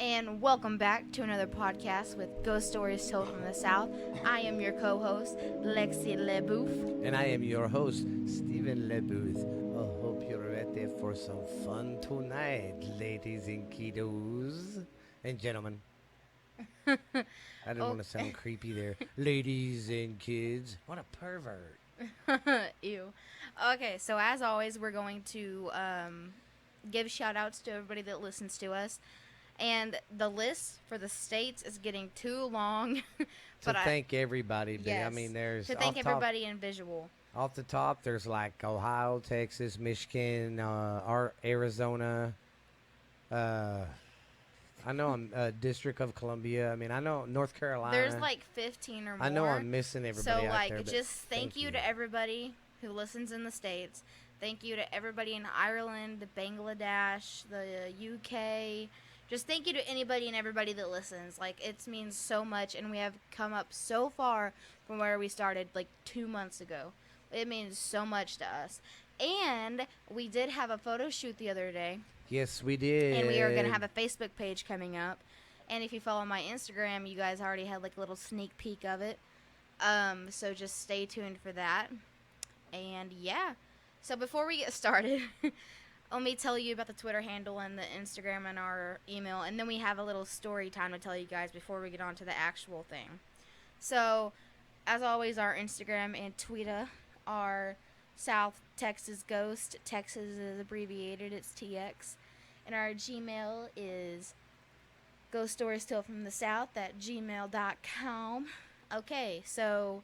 and welcome back to another podcast with Ghost Stories Told from the South. I am your co-host, Lexi LeBouf. And I am your host, Stephen LeBooth. I hope you're ready for some fun tonight, ladies and kiddos. And gentlemen. I didn't want to sound creepy there. Ladies and kids. What a pervert. Ew. Okay, so as always, we're going to give shout-outs to everybody that listens to us. And the list for the states is getting too long. Thank everybody. Yes, I mean, there's... To thank everybody in visual. Off the top, there's like Ohio, Texas, Michigan, Arizona. I know I'm District of Columbia. I mean, I know North Carolina. There's like 15 or more. I know I'm missing everybody out there. So, just thank you to everybody who listens in the States. Thank you to everybody in Ireland, Bangladesh, the UK. Just thank you to anybody and everybody that listens. Like, it means so much, and we have come up so far from where we started, like, 2 months ago. It means so much to us. And we did have a photo shoot the other day. Yes, we did. And we are going to have a Facebook page coming up. And if you follow my Instagram, you guys already had, like, a little sneak peek of it. So just stay tuned for that. And, yeah. So before we get started... Let me tell you about the Twitter handle and the Instagram and our email, and then we have a little story time to tell you guys before we get on to the actual thing. So, as always, our Instagram and Twitter are South Texas Ghost. Texas is abbreviated, it's TX. And our Gmail is ghoststoriestilfromthesouth@gmail.com. Okay, so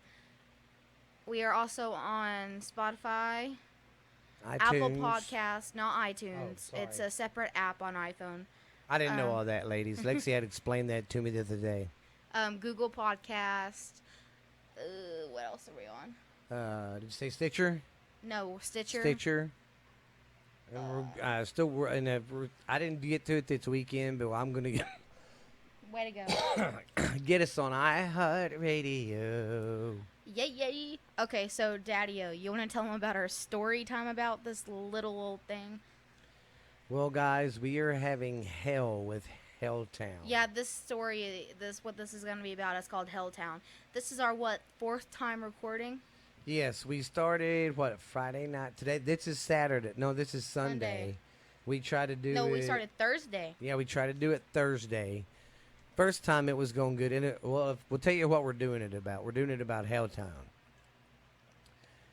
we are also on Spotify, iTunes. Apple Podcasts, not iTunes. It's a separate app on iPhone. I didn't know all that, ladies. Lexi had explained that to me the other day. Google Podcast. What else are we on? Did you say Stitcher? No, Stitcher. Stitcher. And I didn't get to it this weekend, but I'm gonna get. Way to go. Get us on iHeartRadio. Yay. Okay, so Daddy-O, you want to tell them about our story time about this little old thing? Well, guys, we are having hell with Helltown. Yeah, this story, what this is going to be about, is called Helltown. This is our, fourth time recording? Yes, we started, Friday night? Today, this is Saturday. No, this is Sunday. We tried to do No, we started Thursday. Yeah, we tried to do it Thursday. First time it was going good, and we'll tell you what we're doing it about. We're doing it about Helltown,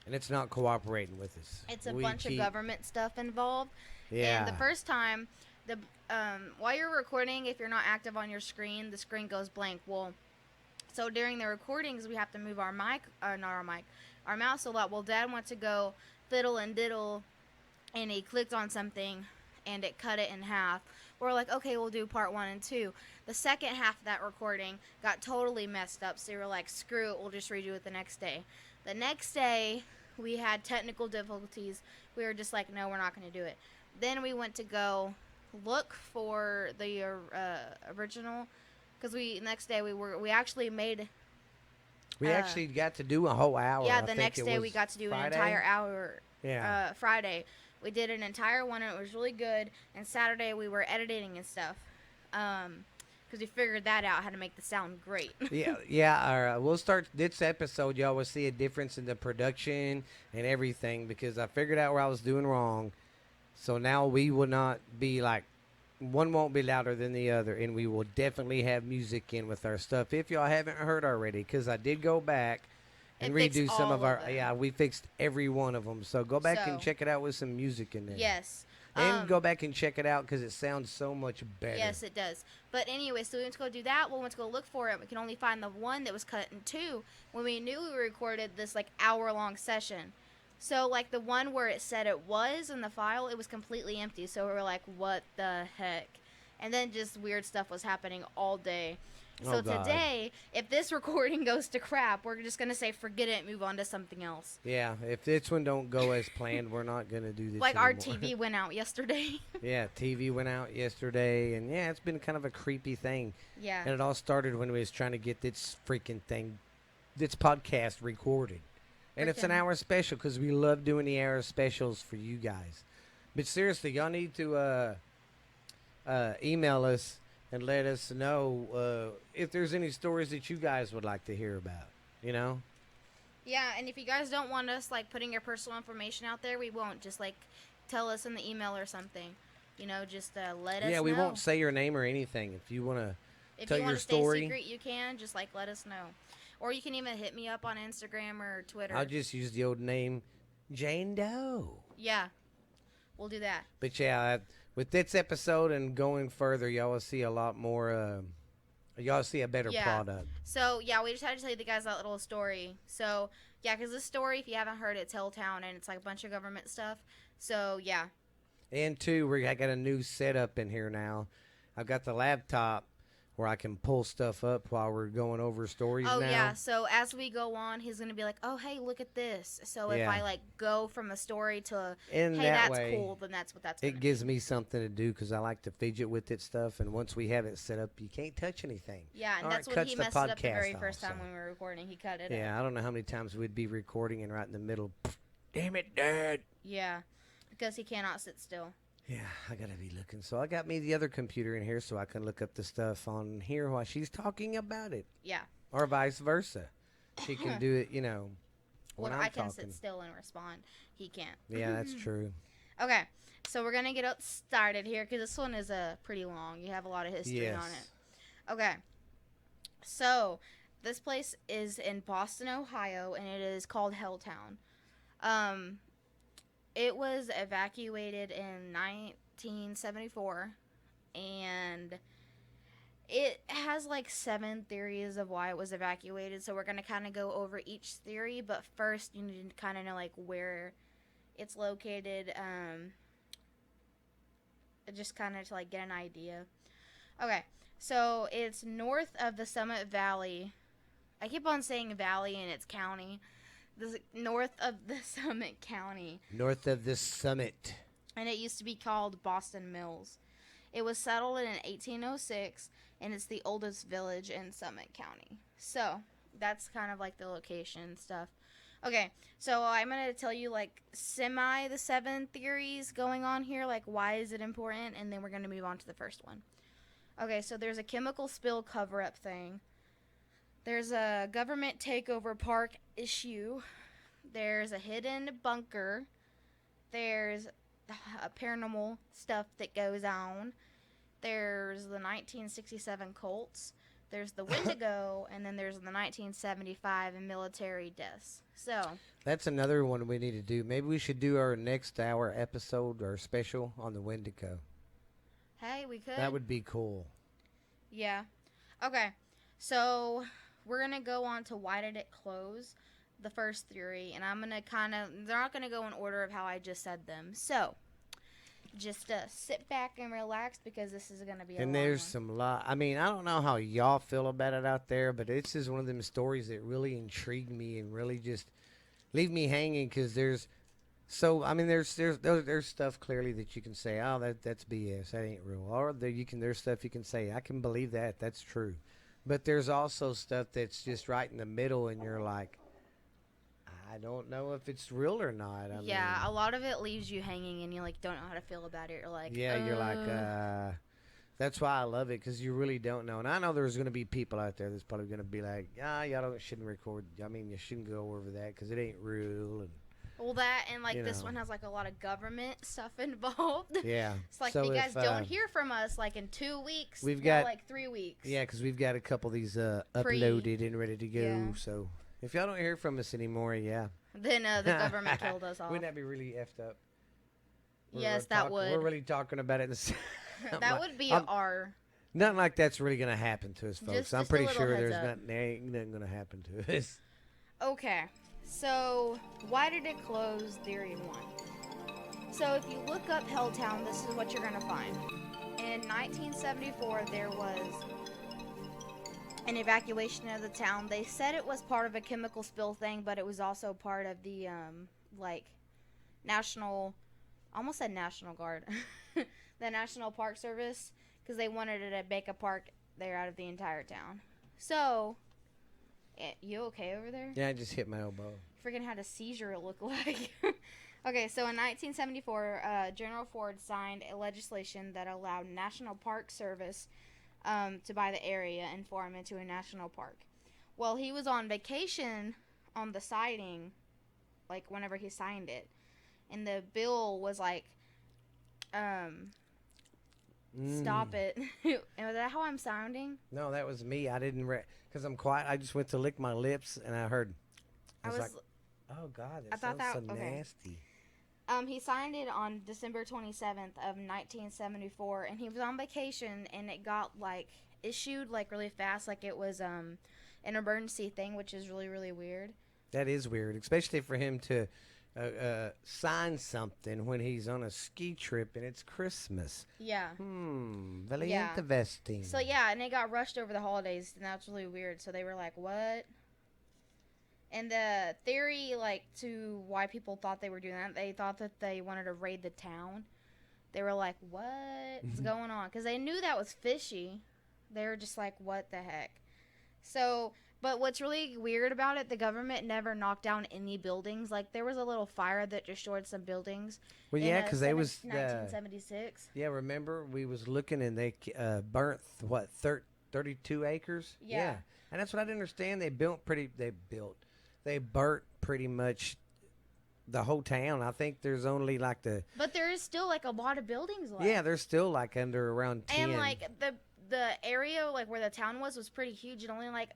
and it's not cooperating with us. It's a bunch of government stuff involved. Yeah. And the first time, while you're recording, if you're not active on your screen, the screen goes blank. Well, so during the recordings, we have to move our mouse a lot. Well, Dad went to go fiddle and diddle, and he clicked on something, and it cut it in half. We're like, okay, we'll do part 1 and 2. The second half of that recording got totally messed up, so we were like, screw it, we'll just redo it the next day. The next day, we had technical difficulties. We were just like, no, we're not going to do it. Then we went to go look for the original, because next day we actually made... We actually got to do a whole hour. Yeah, the next day we got to do an entire hour. Yeah. Friday. We did an entire one, and it was really good. And Saturday, we were editing and stuff. Because we figured that out, how to make the sound great. Yeah. We'll start this episode. Y'all will see a difference in the production and everything, because I figured out where I was doing wrong. So now we will not be like, one won't be louder than the other, and we will definitely have music in with our stuff, if y'all haven't heard already, because I did go back and redo some of our... Yeah, we fixed every one of them. So go back and check it out with some music in there. Yes. And go back and check it out, because it sounds so much better. Yes, it does. But anyway, so we went to go do that. We went to go look for it. We can only find the one that was cut in 2 when we knew we recorded this, like, hour-long session. So, like, the one where it said it was in the file, it was completely empty. So we were like, what the heck? And then just weird stuff was happening all day. So today, if this recording goes to crap, we're just going to say forget it and move on to something else. Yeah, if this one don't go as planned, we're not going to do this Like anymore. our TV went out yesterday. Yeah, TV went out yesterday, and yeah, it's been kind of a creepy thing. Yeah. And it all started when we was trying to get this freaking thing, this podcast recorded. And it's an hour special, because we love doing the hour specials for you guys. But seriously, y'all need to email us and let us know if there's any stories that you guys would like to hear about. You know? Yeah, and if you guys don't want us like putting your personal information out there, we won't. Just like tell us in the email or something. Just let us know. Yeah, we won't say your name or anything. If you want to If tell you want your to stay story, secret, you can. Just like let us know. Or you can even hit me up on Instagram or Twitter. I'll just use the old name, Jane Doe. Yeah, we'll do that. But yeah, with this episode and going further, y'all will see a lot more. Y'all see a better product. So yeah, we just had to tell you the guys that little story. So yeah, because this story, if you haven't heard it, it's Helltown, and it's like a bunch of government stuff. So yeah. And two, I got a new setup in here now. I've got the laptop where I can pull stuff up while we're going over stories now. Oh, yeah. So as we go on, he's going to be like, oh, hey, look at this. So if I, like, go from a story to, hey, that's cool, then that's what that's going to be. It gives me something to do because I like to fidget with it stuff. And once we have it set up, you can't touch anything. Yeah, and that's when he messed it up the very first time when we were recording. He cut it out. Yeah, I don't know how many times we'd be recording and right in the middle, damn it, Dad. Yeah, because he cannot sit still. Yeah, I gotta be looking. So I got me the other computer in here so I can look up the stuff on here while she's talking about it. Yeah. Or vice versa. She can do it, when I'm I can talking. sit still and respond. He can't. Yeah, that's true. Okay, so we're going to get started here because this one is pretty long. You have a lot of history on it. Okay, so this place is in Boston, Ohio, and it is called Helltown. It was evacuated in 1974, and it has like 7 theories of why it was evacuated, so we're going to kind of go over each theory, but first you need to kind of know like where it's located, just kind of to like get an idea. Okay, so it's north of the Summit Valley. I keep on saying valley and it's county. This north of the Summit County. North of the Summit. And it used to be called Boston Mills. It was settled in 1806, and it's the oldest village in Summit County. So, that's kind of like the location and stuff. Okay, so I'm going to tell you like the 7 theories going on here, like why is it important, and then we're going to move on to the first one. Okay, so there's a chemical spill cover-up thing. There's a government takeover park issue. There's a hidden bunker. There's paranormal stuff that goes on. There's the 1967 Colts. There's the Wendigo, and then there's the 1975 military deaths. So that's another one we need to do. Maybe we should do our next hour episode or special on the Wendigo. Hey, we could. That would be cool. Yeah. Okay. So we're going to go on to why did it close, the first theory, and I'm going to they're not going to go in order of how I just said them. So, just sit back and relax because this is going to be a long one. And there's I mean, I don't know how y'all feel about it out there, but this is one of them stories that really intrigued me and really just leave me hanging because there's stuff clearly that you can say, oh, that's BS, that ain't real. Or there's stuff you can say, I can believe that, that's true. But there's also stuff that's just right in the middle, and you're like, I don't know if it's real or not. I mean, a lot of it leaves you hanging, and you like don't know how to feel about it. You're like, you're like, that's why I love it because you really don't know. And I know there's going to be people out there that's probably going to be like, y'all shouldn't record. I mean, you shouldn't go over that because it ain't real. And well, that and like this one has like a lot of government stuff involved. Yeah. It's like if you guys don't hear from us like in 2 weeks, we've got like 3 weeks. Yeah, because we've got a couple of these uploaded and ready to go. Yeah. So if y'all don't hear from us anymore, then the government killed us off. Wouldn't that be really effed up? Yes, that would. We're really talking about it. That would be nothing like that's really going to happen to us, folks. I'm pretty sure there ain't nothing going to happen to us. Okay. So, why did it close? Theory 1. So, if you look up Helltown, this is what you're going to find. In 1974, there was an evacuation of the town. They said it was part of a chemical spill thing, but it was also part of the, National Guard. The National Park Service, because they wanted to make a park there out of the entire town. So, you okay over there? Yeah, I just hit my elbow. Freaking had a seizure, it looked like. Okay, so in 1974, General Ford signed a legislation that allowed National Park Service to buy the area and farm into a national park. Well, he was on vacation on the sighting, like whenever he signed it, and the bill was like, stop it. Was that how I'm sounding? No, that was me. I didn't because I'm quiet. I just went to lick my lips and I heard. I was like, oh God, that sounds so nasty. He signed it on December 27th of 1974, and he was on vacation, and it got like issued like really fast, like it was an emergency thing, which is really, really weird. That is weird, especially for him to sign something when he's on a ski trip and it's Christmas. Yeah. Very interesting. So yeah, and it got rushed over the holidays, and that's really weird. So they were like, "What?" And the theory, like, to why people thought they were doing that, they thought that they wanted to raid the town. They were like, "What's going on?" Because they knew that was fishy. They were just like, "What the heck?" So. But what's really weird about it, the government never knocked down any buildings. Like, there was a little fire that destroyed some buildings. Well, yeah, because they was 1976. Yeah, remember we was looking and they burnt 32 acres. Yeah, and that's what I didn't understand. They burnt pretty much the whole town. I think there's only like But there is still like a lot of buildings left. Yeah, there's still like under around 10. And like the area like where the town was pretty huge, and only like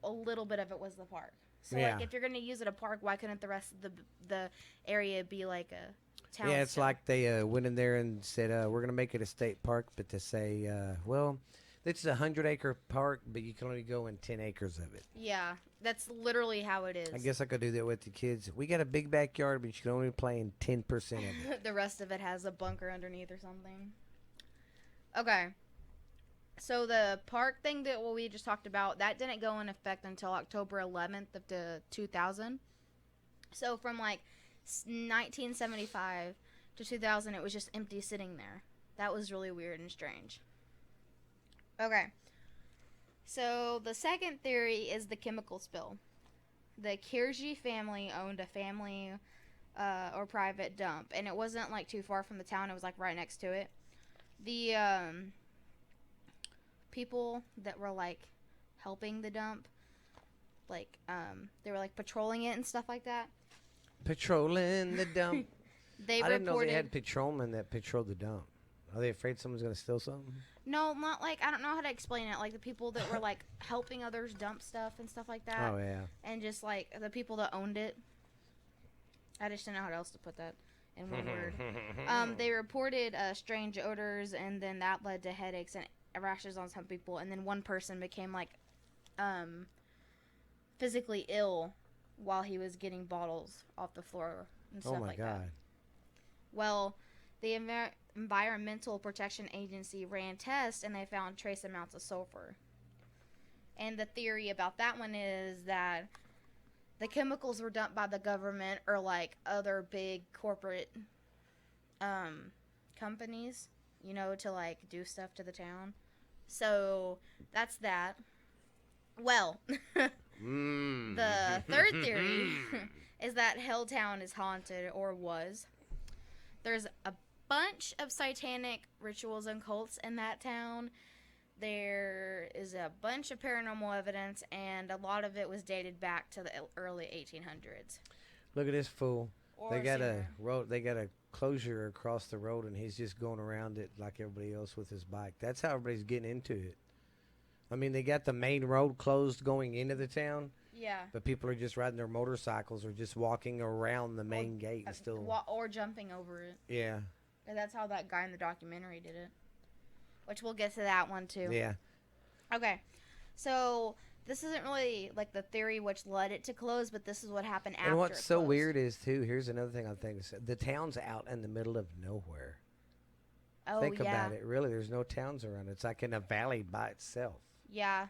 a little bit of it was the park. So like if you're gonna use it a park, why couldn't the rest of the area be like a town? Yeah, it's like they went in there and said we're gonna make it a state park, but to say well, this is a 100-acre park, but you can only go in 10 acres of it. Yeah, that's literally how it is. I guess I could do that with the kids. We got a big backyard, but you can only play in 10% of it. The rest of it has a bunker underneath or something. Okay. So the park thing that we just talked about, that didn't go in effect until October 11th of 2000. So from like 1975 to 2000, it was just empty sitting there. That was really weird and strange. Okay. So the second theory is the chemical spill. The Kirji family owned a family or private dump, and it wasn't like too far from the town. It was like right next to it. The people that were like helping the dump, like they were like patrolling it and stuff like that. Patrolling the dump. I didn't know they had patrolmen that patrolled the dump. Are they afraid someone's gonna steal something? No, not like, I don't know how to explain it. Like the people that were like helping others dump stuff and stuff like that. Oh yeah. And just like the people that owned it. I just didn't know how else to put that in one word. They reported strange odors, and then that led to headaches and rashes on some people, and then one person became like physically ill while he was getting bottles off the floor and stuff like that. Oh my God. Well, the Environmental Protection Agency ran tests, and they found trace amounts of sulfur. And the theory about that one is that the chemicals were dumped by the government or like other big corporate companies, you know, to like do stuff to the town. So that's that. Well, the third theory is that Helltown is haunted, or was. There's a bunch of satanic rituals and cults in that town. There is a bunch of paranormal evidence, and a lot of it was dated back to the early 1800s. Look at this fool. They got a closure across the road, and he's just going around it like everybody else with his bike. That's how everybody's getting into it. I mean, they got the main road closed going into the town. Yeah. But people are just riding their motorcycles or just walking around the main gate and still... Or jumping over it. Yeah. And that's how that guy in the documentary did it. Which we'll get to that one, too. Yeah. Okay. So, this isn't really, like, the theory which led it to close, but this is what happened after. And what's so weird is, too, here's another thing I think. The town's out in the middle of nowhere. Oh, Think about it. Really, there's no towns around. It's like in a valley by itself. Yeah.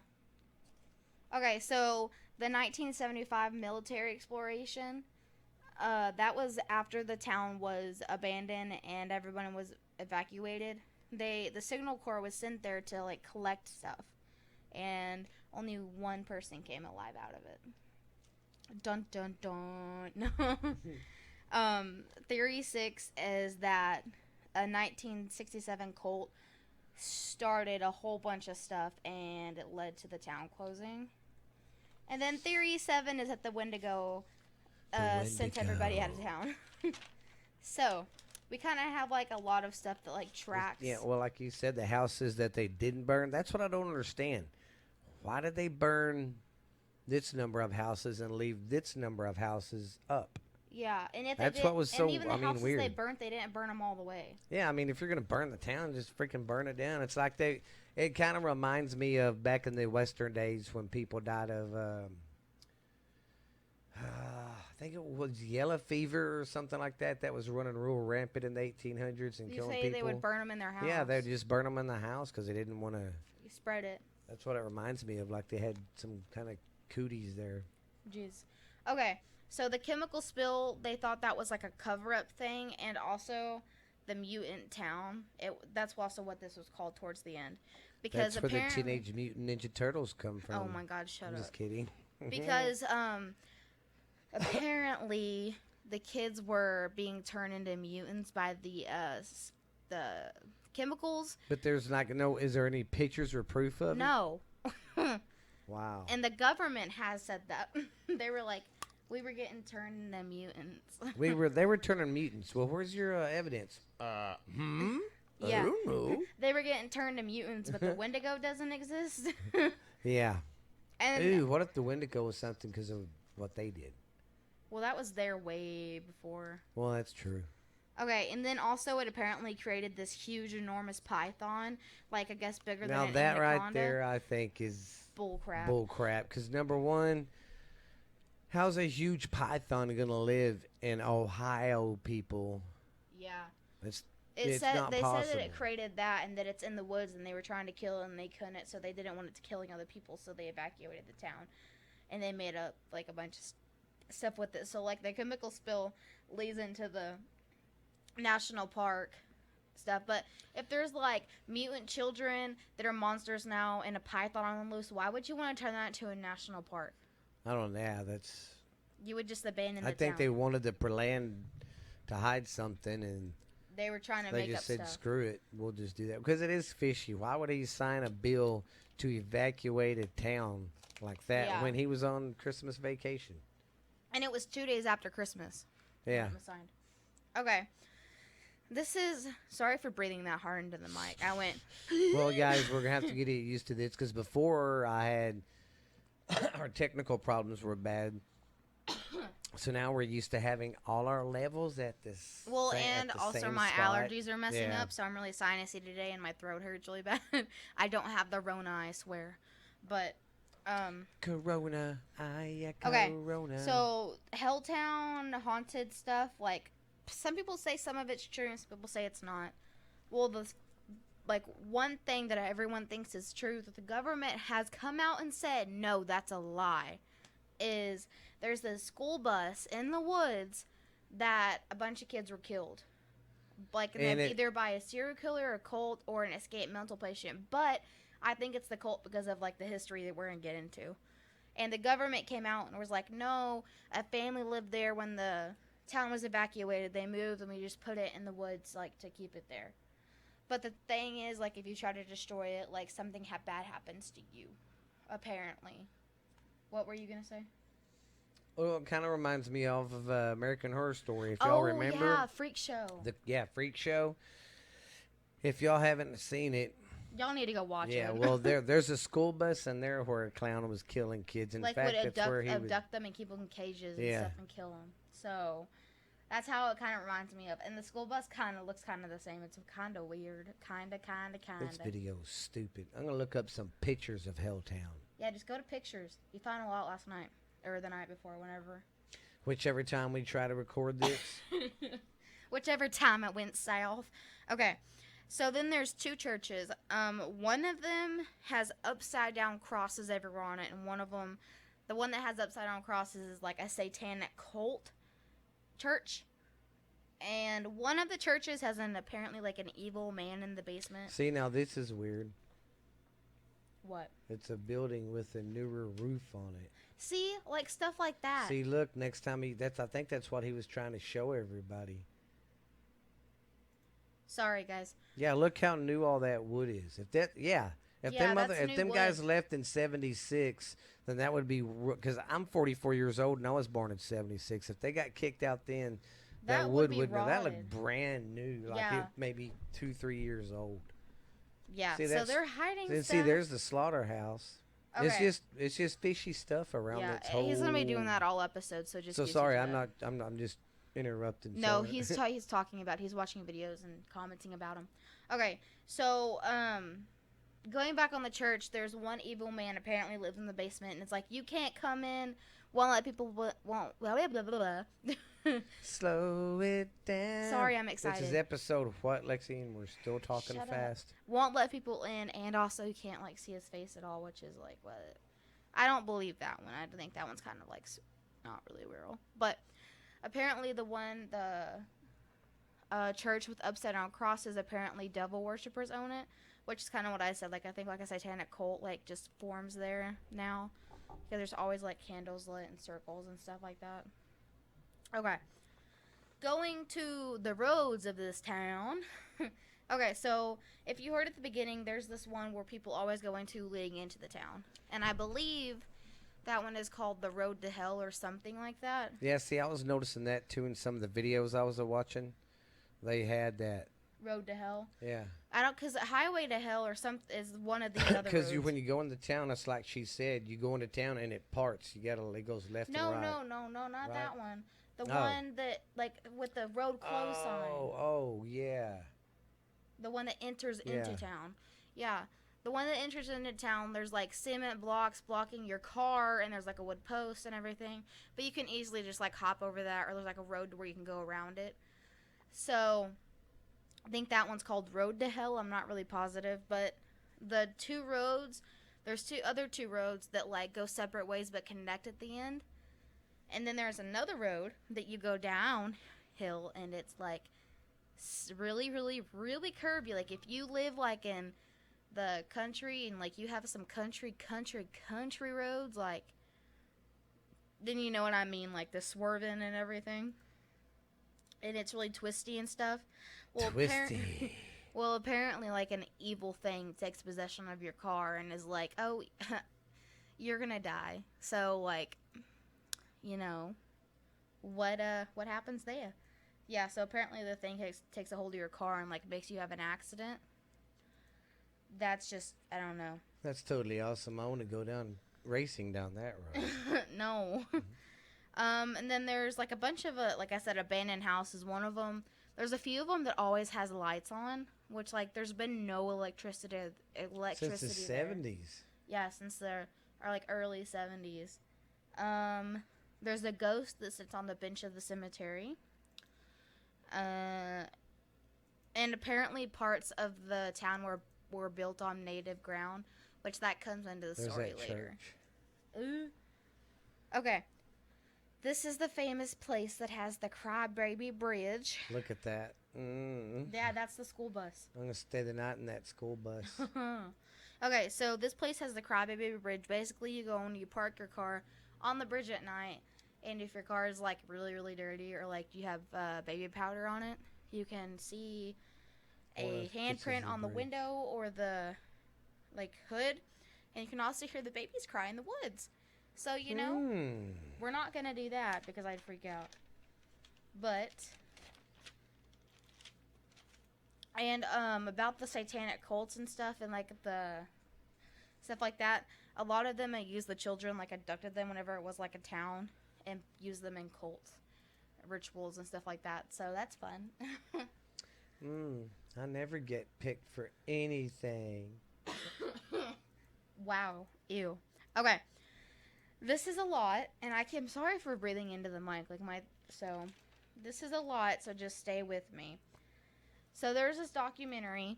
Okay, so the 1975 military exploration, that was after the town was abandoned and everyone was evacuated. The Signal Corps was sent there to like collect stuff, and only one person came alive out of it. Dun dun dun. Theory 6 is that a 1967 cult started a whole bunch of stuff, and it led to the town closing. And then theory 7 is that the Wendigo sent everybody out of town. So, we kind of have like a lot of stuff that like tracks. Yeah, well, like you said, the houses that they didn't burn, that's what I don't understand. Why did they burn this number of houses and leave this number of houses up? Yeah, and if That's they did, what was so, and even the I mean, houses weird. they burnt, they didn't burn them all the way. Yeah, I mean, if you're going to burn the town, just freaking burn it down. It's like it kind of reminds me of back in the Western days when people died of, I think it was yellow fever or something like that. That was running real rampant in the 1800s and You killing say people. they would burn them in their house. Yeah, they'd just burn them in the house because they didn't want to. You spread it. That's what it reminds me of. Like they had some kind of cooties there. Jeez. Okay, so the chemical spill, they thought that was like a cover-up thing, and also the mutant town. That's also what this was called towards the end, because That's where the apparently, Teenage Mutant Ninja Turtles come from. oh my God, shut I'm up. just kidding. Because apparently the kids were being turned into mutants by the chemicals. But there's not no. Is there any pictures or proof of it? No. Wow. And the government has said that. They were like, we were getting turned into mutants. They were turning mutants. Well, where's your evidence? I Yeah. don't know. They were getting turned to mutants, but the Wendigo doesn't exist. Yeah. And Ooh, what if the Wendigo was something because of what they did? well, that was there way before. Well, that's true. Okay, and then also it apparently created this huge, enormous python, like I guess bigger Now than an that anaconda. right there, I think is Bull crap. bull crap. Because number one, how's a huge python gonna live in Ohio, people? Yeah. It's It not said possible. that it created that, and that it's in the woods, and they were trying to kill it, and they couldn't, so they didn't want it to killing other people, so they evacuated the town, and they made up like a bunch of stuff with it. So like the chemical spill leads into the national park stuff. But if there's like mutant children that are monsters now and a python on the loose, why would you want to turn that into a national park? I don't know. Yeah, that's. You would just abandon the I think town. they wanted the land to hide something, and They were trying to they make up just said, stuff. "Screw it, we'll just do that." Because it is fishy. Why would he sign a bill to evacuate a town like that Yeah. when he was on Christmas vacation? And it was 2 days after Christmas. Yeah. It was signed. Okay. This is sorry for breathing that hard into the mic. I went. Well, guys, we're gonna have to get used to this because before I had our technical problems were bad, so now we're used to having all our levels at this. Well, at and the also same my spot. allergies are messing Yeah. up, so I'm really sinusy today, and my throat hurts really bad. I don't have the Rona, I swear. But Corona, Okay, Corona. so Helltown haunted stuff, like some people say some of it's true, and some people say it's not. Well, one thing that everyone thinks is true that the government has come out and said no, that's a lie. Is there's this school bus in the woods that a bunch of kids were killed, like either by a serial killer, a cult, or an escaped mental patient. But I think it's the cult because of like the history that we're gonna get into. And the government came out and was like, no, a family lived there when the town was evacuated. They moved and we just put it in the woods like to keep it there. But the thing is, like, if you try to destroy it, like something bad happens to you, apparently. What were you gonna say? Well, it kind of reminds me of American Horror Story. If y'all remember, yeah, Freak Show. Freak Show. If y'all haven't seen it, Y'all need to go watch it. yeah, well, there's a school bus in there where a clown was killing kids. In like fact, would that's where he abduct them and keep them in cages and Yeah. stuff and kill them. So that's how it kind of reminds me of. And the school bus kind of looks kind of the same. It's kind of weird. Kind of. This video is stupid. I'm gonna look up some pictures of Helltown. Yeah, just go to pictures. You found a lot last night. Or the night before, whenever. Whichever time we try to record this. Whichever time it went south. Okay. So then there's two churches. One of them has upside down crosses everywhere on it, and one of them, the one that has upside down crosses, is like a satanic cult church. And one of the churches has apparently like an evil man in the basement. See, now this is weird. What? It's a building with a newer roof on it. See, like stuff like that. See, look, next time I think that's what he was trying to show everybody. Sorry, guys. Yeah, look how new all that wood is. Yeah, that's If new them wood. guys left in '76, then that would be because I'm 44 years old and I was born in '76. If they got kicked out then, that That would wood be wouldn't have. That rotted. looked brand new, like it Yeah, maybe 2, 3 years old. yeah. See So that's they're hiding then see stuff. there's the slaughterhouse. Okay. It's just fishy stuff around Yeah, its he's gonna be doing whole. that all episode, so just So get used sorry, to it. I'm just interrupting. No, Sorry. he's talking about he's watching videos and commenting about them. Okay, so going back on the church, there's one evil man apparently lives in the basement, and it's like you can't come in. Won't let people. Won't blah blah blah blah. Slow it down. Sorry, I'm This excited. is episode what, Lexi? And we're still talking Shut up. fast. Won't let people in, and also you can't like see his face at all, which is like what. I don't believe that one. I think that one's kind of like not really real, but apparently the church with upside down crosses, apparently devil worshippers own it, which is kind of what I said. Like I think like a satanic cult like just forms there now because there's always like candles lit in circles and stuff like that. Okay, going to the roads of this town. Okay, so if you heard at the beginning, there's this one where people always go into leading into the town, and I believe that one is called the Road to Hell or something like that. Yeah, see, I was noticing that too in some of the videos I was watching. They had that. Road to Hell. Yeah. I don't, cause Highway to Hell or some is one of the other Because roads. when you go into town, it's like she said, you go into town and it parts. It goes left No, and right. no, not Right? that one. The Oh. one that like with the road closed sign. Oh, yeah. The one that enters Yeah. into town. Yeah. The one that enters into town, there's like cement blocks blocking your car, and there's like a wood post and everything. But you can easily just like hop over that, or there's like a road where you can go around it. So, I think that one's called Road to Hell. I'm not really positive, but the two roads, there's two roads that like go separate ways but connect at the end. And then there's another road that you go downhill, and it's like really, really, really curvy. Like if you live like in the country and like you have some country roads, like then you know what I mean, like the swerving and everything. And it's really twisty and stuff. Well, Twisty. well, apparently, like an evil thing takes possession of your car and is like, "Oh, you're gonna die." So, like, you know, what happens there? Yeah. So apparently, the thing takes a hold of your car and like makes you have an accident. That's just, I don't know. That's totally awesome. I want to go down racing down that road. No. And then there's like a bunch of like I said, abandoned houses. One of them. There's a few of them that always has lights on, which like there's been no electricity Since the there. 70s. Yeah, since they're are like early 70s. There's a ghost that sits on the bench of the cemetery. And apparently parts of the town were built on native ground, which that comes into the There's story that later. church. Okay. This is the famous place that has the Crybaby Bridge. Look at that. Yeah, that's the school bus. I'm going to stay the night in that school bus. Okay, so this place has the Crybaby Bridge. Basically, you go and you park your car on the bridge at night, and if your car is like really, really dirty or like you have baby powder on it, you can see a handprint on the window or the like hood, and you can also hear the babies cry in the woods. So, you know, we're not going to do that because I'd freak out. But, and about the satanic cults and stuff and like the stuff like that, a lot of them use the children, like abducted them whenever it was like a town and use them in cult rituals and stuff like that. So that's fun. I never get picked for anything. Wow. Ew. Okay. This is a lot, and I'm sorry for breathing into the mic, so this is a lot, so just stay with me. So there's this documentary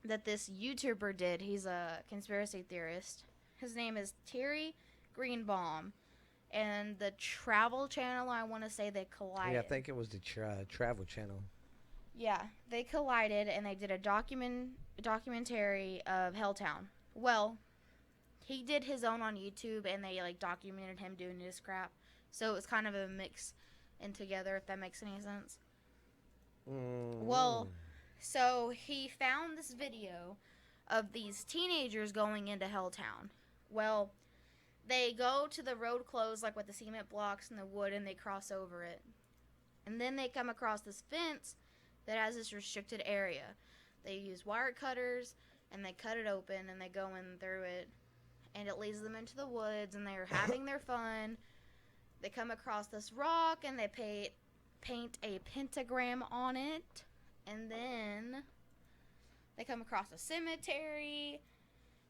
that this YouTuber did. He's a conspiracy theorist. His name is Terry Greenbaum, and the Travel Channel, I want to say they collided. Yeah, I think it was the Travel Channel. Yeah, they collided, and they did a documentary of Helltown. Well, he did his own on YouTube, and they like documented him doing his crap. So it was kind of a mix in together, if that makes any sense. Well, So he found this video of these teenagers going into Helltown. Well, they go to the road closed, like with the cement blocks and the wood, and they cross over it. And then they come across this fence that has this restricted area. They use wire cutters, and they cut it open, and they go in through it. And it leads them into the woods, and they're having their fun. They come across this rock, and they paint a pentagram on it. And then they come across a cemetery.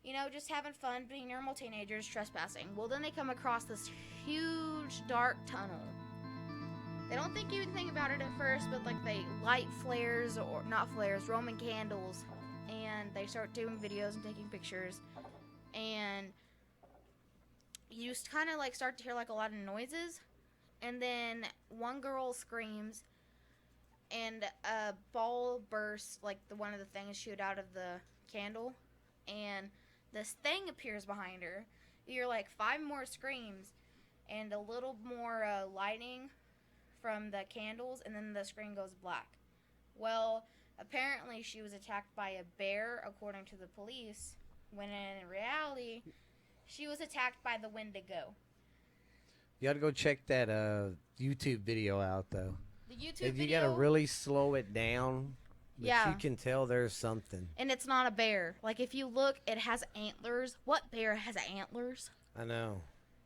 You know, just having fun, being normal teenagers, trespassing. Well, then they come across this huge, dark tunnel. They don't think anything about it at first, but, like, they light flares, or not flares, Roman candles, and they start doing videos and taking pictures. And you just kind of, like, start to hear, like, a lot of noises. And then one girl screams, and a ball bursts, like, one of the things shoot out of the candle. And this thing appears behind her. You hear, like, 5 more screams and a little more lighting from the candles, and then the screen goes black. Well, apparently she was attacked by a bear, according to the police, when in reality, she was attacked by the Wendigo. You gotta go check that YouTube video out, though. The YouTube You video... gotta really slow it down. But yeah. You can tell there's something. And it's not a bear. Like, if you look, it has antlers. What bear has antlers? I know.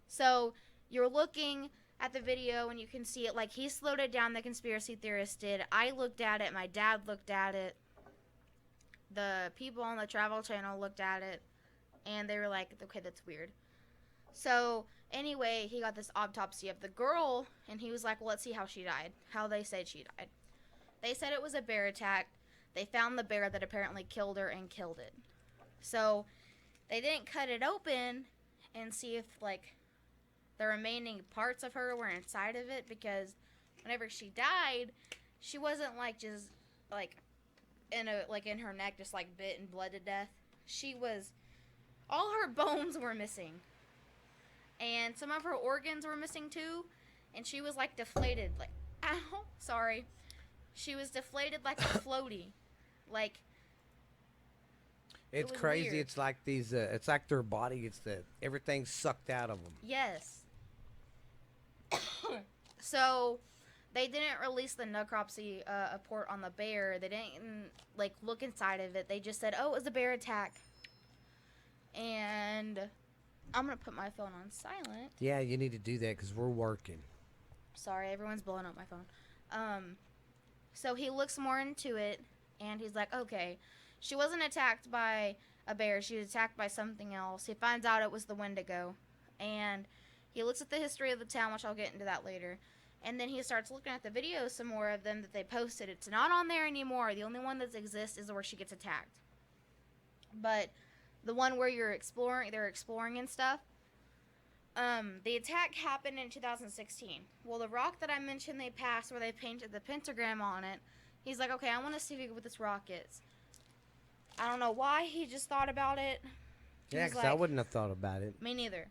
So, you're looking at the video, and you can see it. Like, he slowed it down, the conspiracy theorist did. I looked at it. My dad looked at it. The people on the Travel Channel looked at it. And they were like, okay, that's weird. So, anyway, he got this autopsy of the girl, and he was like, well, let's see how she died. How they said she died. They said it was a bear attack. They found the bear that apparently killed her and killed it. So, they didn't cut it open and see if, like, the remaining parts of her were inside of it, because whenever she died, she wasn't, like, just, like, in her neck, just, like, bit and bled to death. She was, all her bones were missing. And some of her organs were missing, too. And she was, like, deflated, like, ow, sorry. She was deflated like a floaty. Like, it's crazy. Weird. It's like these. It's like their body. It's the everything sucked out of them. Yes. So, they didn't release the necropsy report on the bear. They didn't, like, look inside of it. They just said, oh, it was a bear attack. And I'm going to put my phone on silent. Yeah, you need to do that because we're working. Sorry, everyone's blowing up my phone. So he looks more into it, and he's like, okay, she wasn't attacked by a bear. She was attacked by something else. He finds out it was the Wendigo. And he looks at the history of the town, which I'll get into that later. And then he starts looking at the videos, some more of them that they posted. It's not on there anymore. The only one that exists is where she gets attacked. But the one where they're exploring and stuff, the attack happened in 2016. Well, the rock that I mentioned they passed, where they painted the pentagram on it, he's like, okay, I want to see what this rock is. I don't know why he just thought about it. Yeah, because I wouldn't have thought about it. Me neither.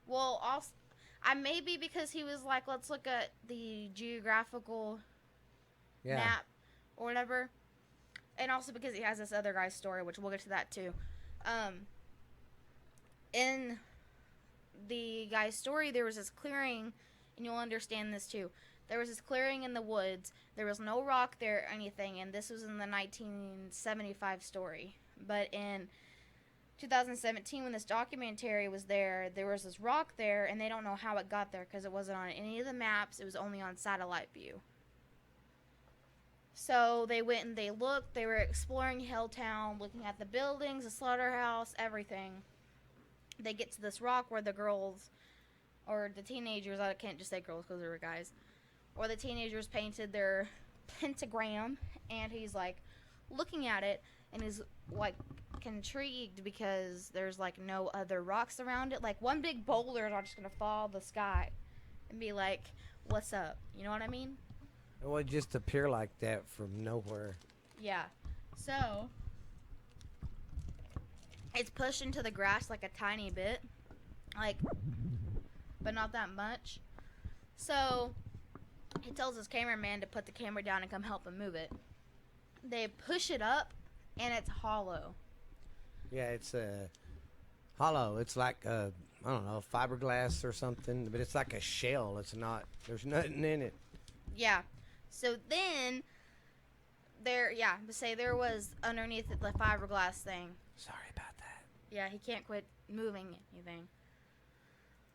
Well, also, maybe because he was like, let's look at the geographical map or whatever. And also because he has this other guy's story, which we'll get to that too. In the guy's story, there was this clearing, and you'll understand this too. There was this clearing in the woods. There was no rock there or anything, and this was in the 1975 story. But in 2017, when this documentary was there was this rock there, and they don't know how it got there because it wasn't on any of the maps. It was only on satellite view. So they went and they looked. They were exploring Helltown, looking at the buildings, the slaughterhouse, everything. They get to this rock where the girls, or the teenagers, I can't just say girls because they were guys, or the teenagers painted their pentagram, and he's like looking at it, and he's like intrigued because there's like no other rocks around it. Like, one big boulder is not just gonna fall the sky and be like, what's up? You know what I mean? It would just appear like that from nowhere. Yeah. So it's pushed into the grass like a tiny bit, like, but not that much. So he tells his cameraman to put the camera down and come help him move it. They push it up, and it's hollow. Yeah, it's hollow. It's like I don't know, fiberglass or something, but it's like a shell. It's not. There's nothing in it. Yeah. So then say there was underneath it the fiberglass thing. Sorry about that. Yeah, he can't quit moving anything.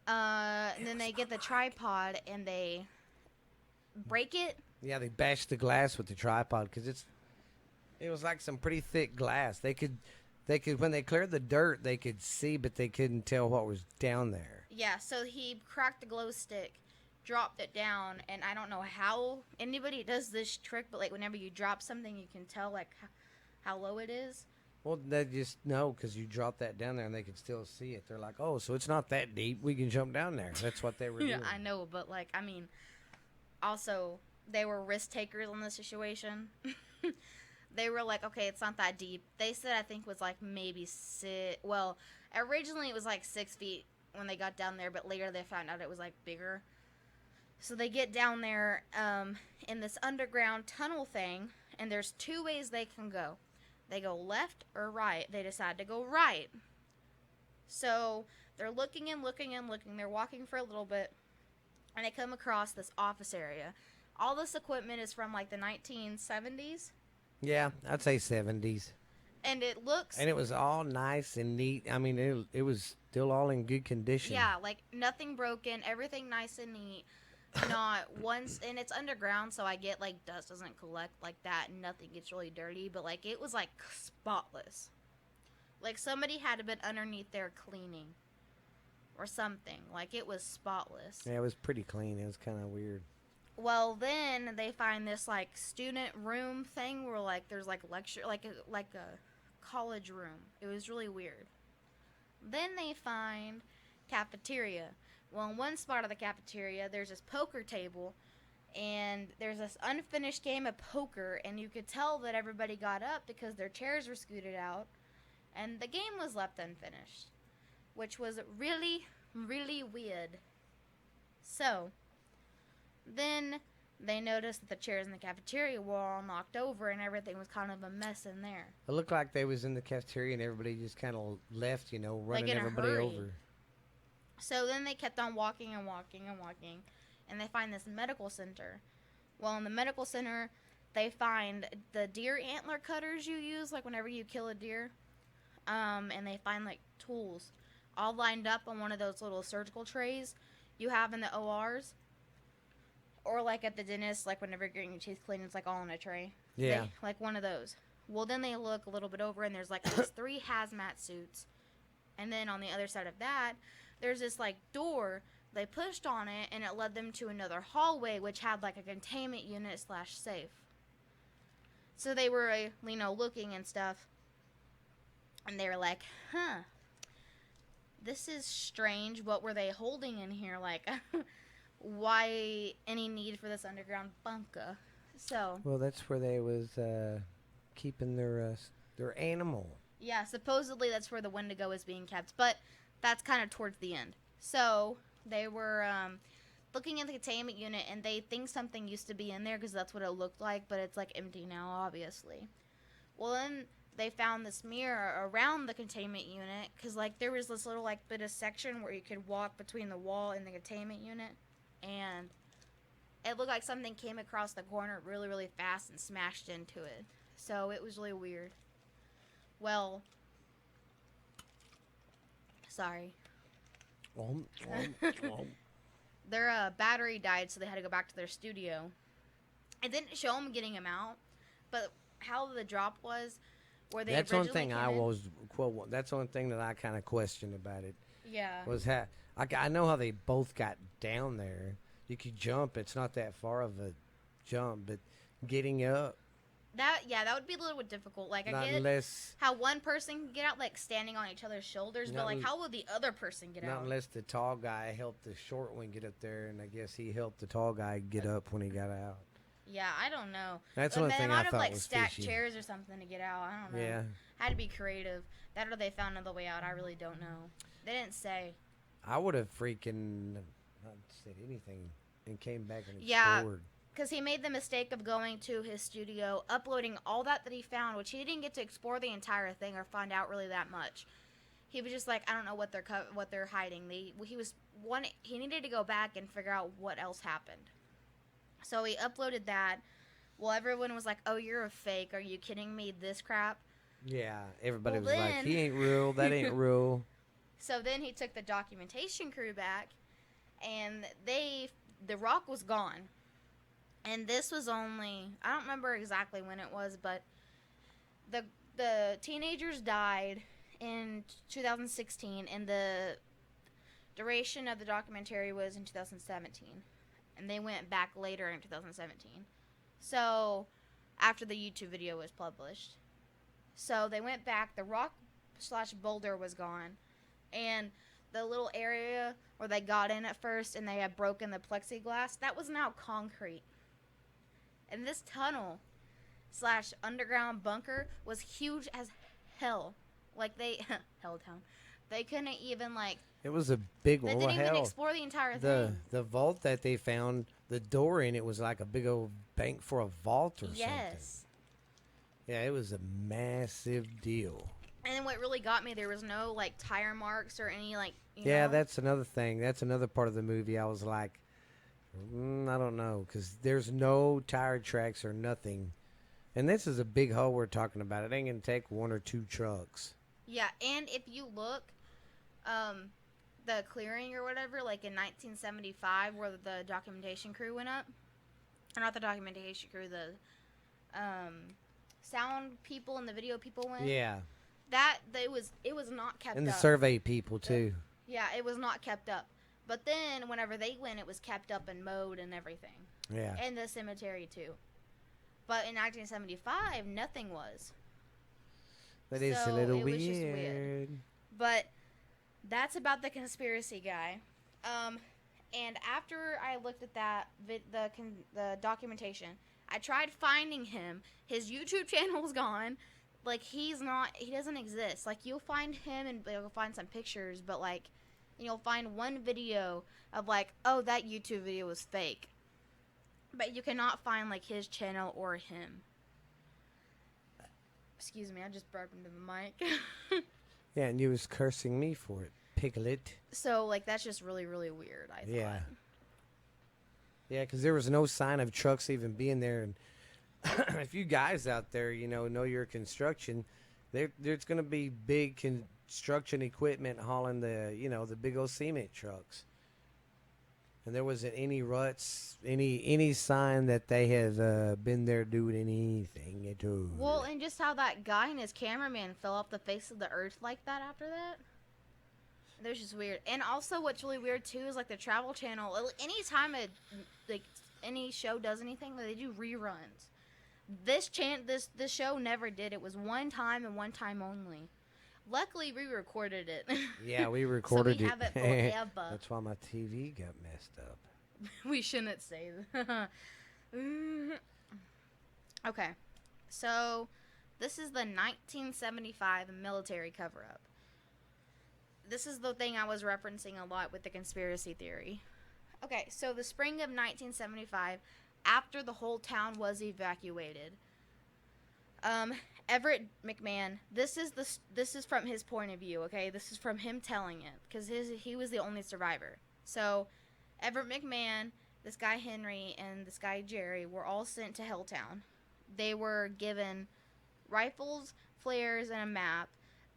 And then they get the tripod and they break it. Yeah, they bashed the glass with the tripod because it was like some pretty thick glass. They could when they cleared the dirt, they could see, but they couldn't tell what was down there. Yeah, so he cracked the glow stick, dropped it down, and I don't know how anybody does this trick, but like whenever you drop something, you can tell like how low it is. Well, they just know because you drop that down there and they can still see it. They're like, oh, so it's not that deep. We can jump down there. That's what they were doing. Yeah, I know, but like, I mean, also they were risk takers on this situation. They were like, okay, it's not that deep. They said I think was like maybe well, originally it was like 6 feet when they got down there, but later they found out it was like bigger. So they get down there in this underground tunnel thing, and there's 2 ways they can go. They go left or right. They decide to go right. So they're looking and looking and looking. They're walking for a little bit, and they come across this office area. All this equipment is from like the 1970s. Yeah, I'd say 70s. And it looks... And it was all nice and neat. I mean, it was still all in good condition. Yeah, like nothing broken, everything nice and neat. Not once... And it's underground, so I get like dust doesn't collect like that and nothing gets really dirty. But like it was like spotless. Like somebody had to been underneath there cleaning. Or something. Like it was spotless. Yeah, it was pretty clean. It was kind of weird. Well, then they find this like student room thing where like there's like lecture like a college room. It was really weird. Then they find cafeteria. Well, in one spot of the cafeteria, there's this poker table, and there's this unfinished game of poker, and you could tell that everybody got up because their chairs were scooted out, and the game was left unfinished, which was really, really weird. So then they noticed that the chairs in the cafeteria were all knocked over and everything was kind of a mess in there. It looked like they was in the cafeteria and everybody just kind of left, running like in everybody a hurry. over. So then they kept on walking and walking and walking, and they find this medical center. Well, in the medical center, they find the deer antler cutters you use, like whenever you kill a deer. And they find like tools all lined up on one of those little surgical trays you have in the ORs. Or like at the dentist, like whenever you're getting your teeth cleaned, it's like all in a tray. Yeah. Like one of those. Well, then they look a little bit over, and there's like these 3 hazmat suits. And then on the other side of that, there's this like door. They pushed on it, and it led them to another hallway, which had like a containment unit / safe. So they were, looking and stuff. And they were like, this is strange. What were they holding in here? Like... Why any need for this underground bunker? So. Well, that's where they was keeping their animal. Yeah, supposedly that's where the Wendigo is being kept, but that's kind of towards the end. So they were looking at the containment unit, and they think something used to be in there because that's what it looked like, but it's like empty now, obviously. Well, then they found this mirror around the containment unit because like there was this little like bit of section where you could walk between the wall and the containment unit. And it looked like something came across the corner really, really fast and smashed into it. So it was really weird. Well, sorry. Their battery died, so they had to go back to their studio. It didn't show them getting him out, but how the drop was, where they that's one originally thing that's one thing that I kind of questioned about it. Yeah. Was how I know how they both got down there. You could jump. It's not that far of a jump, but getting up. That would be a little bit difficult. Like I get how one person can get out, like standing on each other's shoulders, but like how will the other person get out? Not unless the tall guy helped the short one get up there, and I guess he helped the tall guy get up when he got out. Yeah, I don't know. That's one thing I thought was fishy. They might have stacked chairs or something to get out. I don't know. Yeah. Had to be creative. That or they found another way out. I really don't know. They didn't say. I would have freaking not said anything and came back and explored. because he made the mistake of going to his studio, uploading all that he found, which he didn't get to explore the entire thing or find out really that much. He was just like, I don't know what they're hiding. He needed to go back and figure out what else happened. So he uploaded that. Well, everyone was like, "Oh, you're a fake. Are you kidding me? This crap." Yeah, everybody Well, was like, then- he ain't real. That ain't real. So then he took the documentation crew back, and the rock was gone. And this was only, I don't remember exactly when it was, but the teenagers died in 2016, and the duration of the documentary was in 2017, and they went back later in 2017. So after the YouTube video was published, so they went back. The rock / boulder was gone, and the little area where they got in at first and they had broken the plexiglass, that was now concrete. And this tunnel / underground bunker was huge as hell. Like Helltown. They couldn't even It was a big they one. didn't even Hell, explore the entire thing. the vault that they found, the door in it was like a big old bank for a vault or something. Yes. Yeah, it was a massive deal. And what really got me, there was no tire marks or any you Yeah, know. that's another thing. That's another part of the movie. I was like, I don't know, because there's no tire tracks or nothing. And this is a big hole we're talking about. It ain't going to take 1 or 2 trucks. Yeah, and if you look, the clearing or whatever, like in 1975, where the documentation crew went up, or not the documentation crew, the sound people and the video people went. Yeah. It was not kept And the up. survey people, too. Yeah, it was not kept up. But then, whenever they went, it was kept up and mowed and everything. Yeah. And the cemetery, too. But in 1975, nothing was. That is a So, little it was just weird. weird. But that's about the conspiracy guy. And after I looked at that, the documentation, I tried finding him. His YouTube channel's gone. He doesn't exist. You'll find him and you'll find some pictures, but you'll find one video of oh, that YouTube video was fake. But you cannot find his channel or him. Excuse me, I just burped into the mic. Yeah, and you was cursing me for it, Piglet. So that's just really, really weird, I thought. Yeah. Yeah, because there was no sign of trucks even being there. And if you guys out there, know your construction, there's going to be big construction equipment hauling the big old cement trucks. And there wasn't any ruts, any sign that they have been there doing anything at all. Well, and just how that guy and his cameraman fell off the face of the earth like that after that. That was just weird. And also what's really weird too is the Travel Channel, anytime any show does anything, they do reruns. This show never did. It was one time and one time only. Luckily, we recorded it. Yeah, we recorded so we have it forever. That's why my TV got messed up. We shouldn't say that. Okay, so this is the 1975 military cover-up. This is the thing I was referencing a lot with the conspiracy theory. Okay, so the spring of 1975, after the whole town was evacuated, Everett McMahon, this is from his point of view, okay? This is from him telling it, because he was the only survivor. So, Everett McMahon, this guy Henry, and this guy Jerry were all sent to Helltown. They were given rifles, flares, and a map.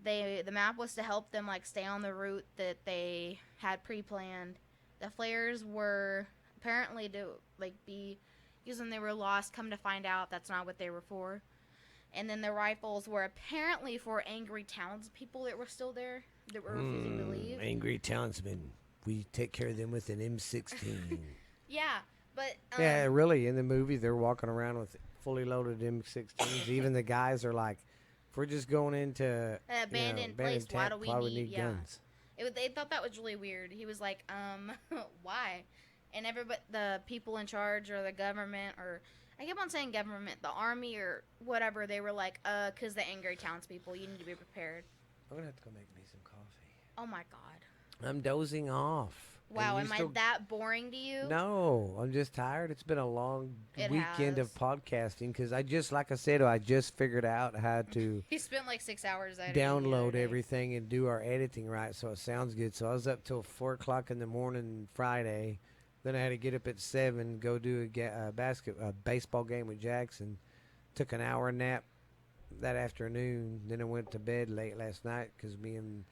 The map was to help them stay on the route that they had pre-planned. The flares were apparently to be used when they were lost. Come to find out, that's not what they were for. And then the rifles were apparently for angry townspeople that were still there, that were refusing to leave. Angry townsmen. We take care of them with an M16. Yeah, but yeah, really, in the movie, they're walking around with fully loaded M16s. Even the guys are like, if we're just going into an abandoned place, why do we need guns? They thought that was really weird. He was like, why? And the people in charge or the government or... I keep on saying government, the army or whatever, they were like, because the angry townspeople, you need to be prepared. I'm going to have to go make me some coffee. Oh, my God. I'm dozing off. and Wow, you am I still. that boring to you? No, I'm just tired. It's been a long It weekend of has. podcasting because like I said, I just figured out how to He spent like 6 hours editing the other download day. everything and do our editing right so it sounds good. So I was up till 4 o'clock in the morning Friday. Then I had to get up at 7, go do a baseball game with Jackson. Took an hour nap that afternoon. Then I went to bed late last night because me and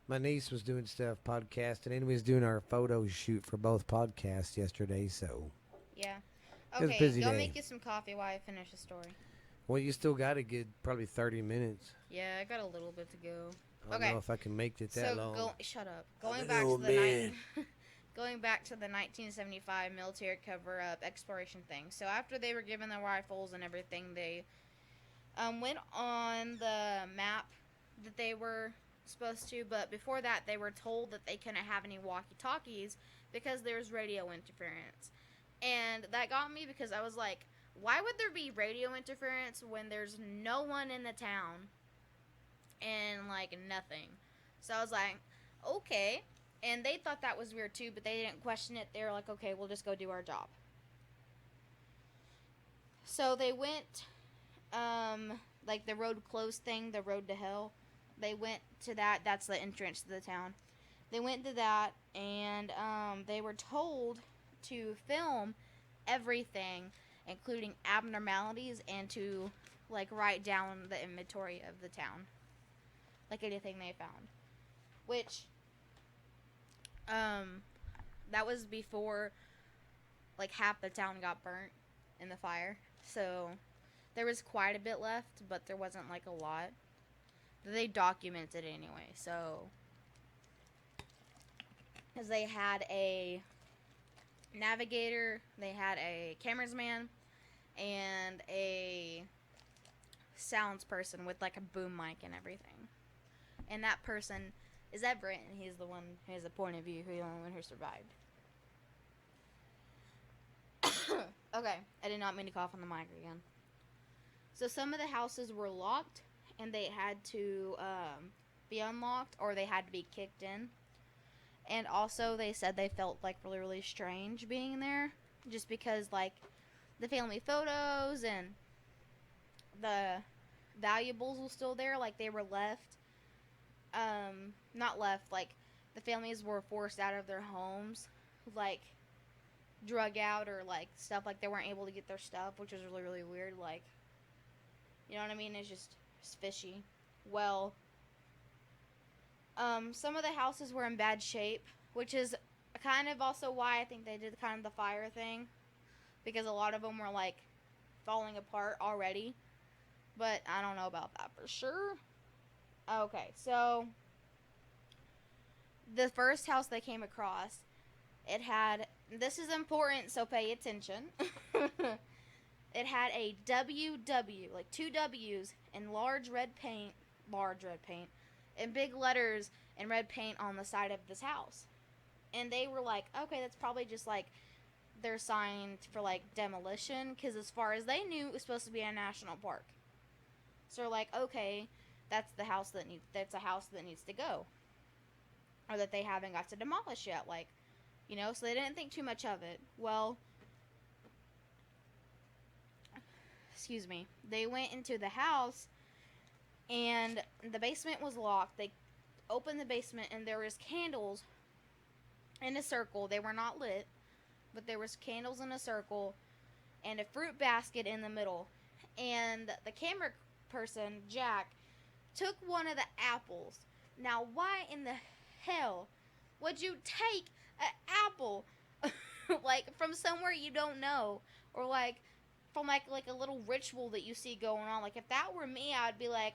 my niece was doing stuff podcasting and we was doing our photo shoot for both podcasts yesterday. So Yeah. it was a Okay, busy go day. make you some coffee while I finish the story. Well, you still got a good probably 30 minutes. Yeah, I got a little bit to go. I don't Okay, know if I can make it that so long. shut up. I'm Going an back to old the man. going back to the 1975 military cover-up exploration thing. So after they were given the rifles and everything, they went on the map that they were supposed to. But before that, they were told that they couldn't have any walkie-talkies because there's radio interference. And that got me because I was like, why would there be radio interference when there's no one in the town and like nothing? So I was like, okay. And they thought that was weird too, but they didn't question it. They were like, okay, we'll just go do our job. So they went, like the road closed thing, the road to hell. They went to that. That's the entrance to the town. They went to that, and they were told to film everything, including abnormalities, and to like write down the inventory of the town, like anything they found. Which, that was before like half the town got burnt in the fire. So there was quite a bit left, but there wasn't like a lot. They documented it anyway. So because they had a navigator, they had a cameraman, and a sounds person with like a boom mic and everything. And that person is Everett, and he's the one who has a point of view, who's the only one who survived. Okay, I did not mean to cough on the mic again. So some of the houses were locked, and they had to be unlocked, or they had to be kicked in. And also, they said they felt like really, really strange being there, just because like the family photos and the valuables were still there, like they were left. Not left, like the families were forced out of their homes, like drug out or like stuff, like they weren't able to get their stuff, which was really, really weird. Like, you know what I mean? It's fishy. Well, some of the houses were in bad shape, which is kind of also why I think they did kind of the fire thing, because a lot of them were like falling apart already. But I don't know about that for sure. Okay, so the first house they came across, it had, this is important, so pay attention. It had a WW, like two W's in large red paint, in big letters in red paint on the side of this house. And they were like, okay, that's probably just like their sign for like demolition, because as far as they knew, it was supposed to be a national park. So like, okay, that's a house that needs to go, or that they haven't got to demolish yet. Like, you know, so they didn't think too much of it. Well, excuse me, they went into the house, and the basement was locked. They opened the basement, and there was candles in a circle. They were not lit, but there was candles in a circle, and a fruit basket in the middle. And the camera person, Jack, took one of the apples. Now, why in the hell would you take an apple like from somewhere you don't know, or like from like a little ritual that you see going on? Like, if that were me, I'd be like,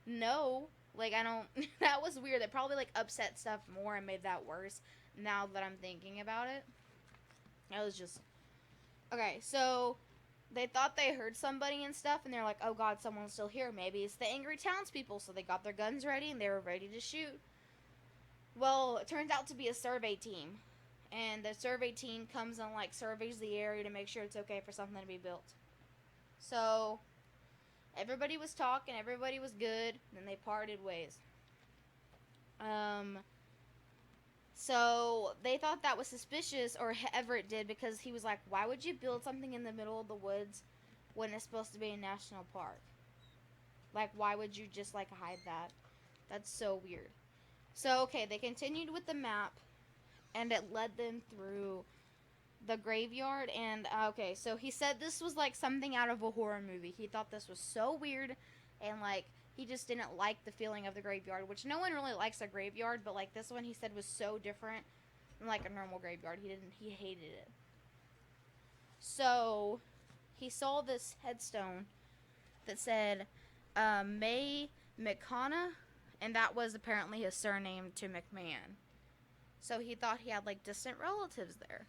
no. Like, I don't. That was weird. That probably like upset stuff more and made that worse. Now that I'm thinking about it, that was just okay. So they thought they heard somebody and stuff, and they're like, oh god, someone's still here. Maybe it's the angry townspeople. So they got their guns ready, and they were ready to shoot. Well, it turns out to be a survey team. And the survey team comes and like surveys the area to make sure it's okay for something to be built. So everybody was talking, everybody was good, and then they parted ways. So So they thought that was suspicious, or Everett did, because he was like, why would you build something in the middle of the woods when it's supposed to be a national park? Like, why would you just, like, hide that? That's so weird. So, okay, they continued with the map, and it led them through the graveyard. And, okay, so he said this was, like, something out of a horror movie. He thought this was so weird, and, like, he just didn't like the feeling of the graveyard, which no one really likes a graveyard, but, like, this one he said was so different than, like, a normal graveyard. He hated it. So, he saw this headstone that said, May McConna, and that was apparently his surname to McMahon. So he thought he had, like, distant relatives there.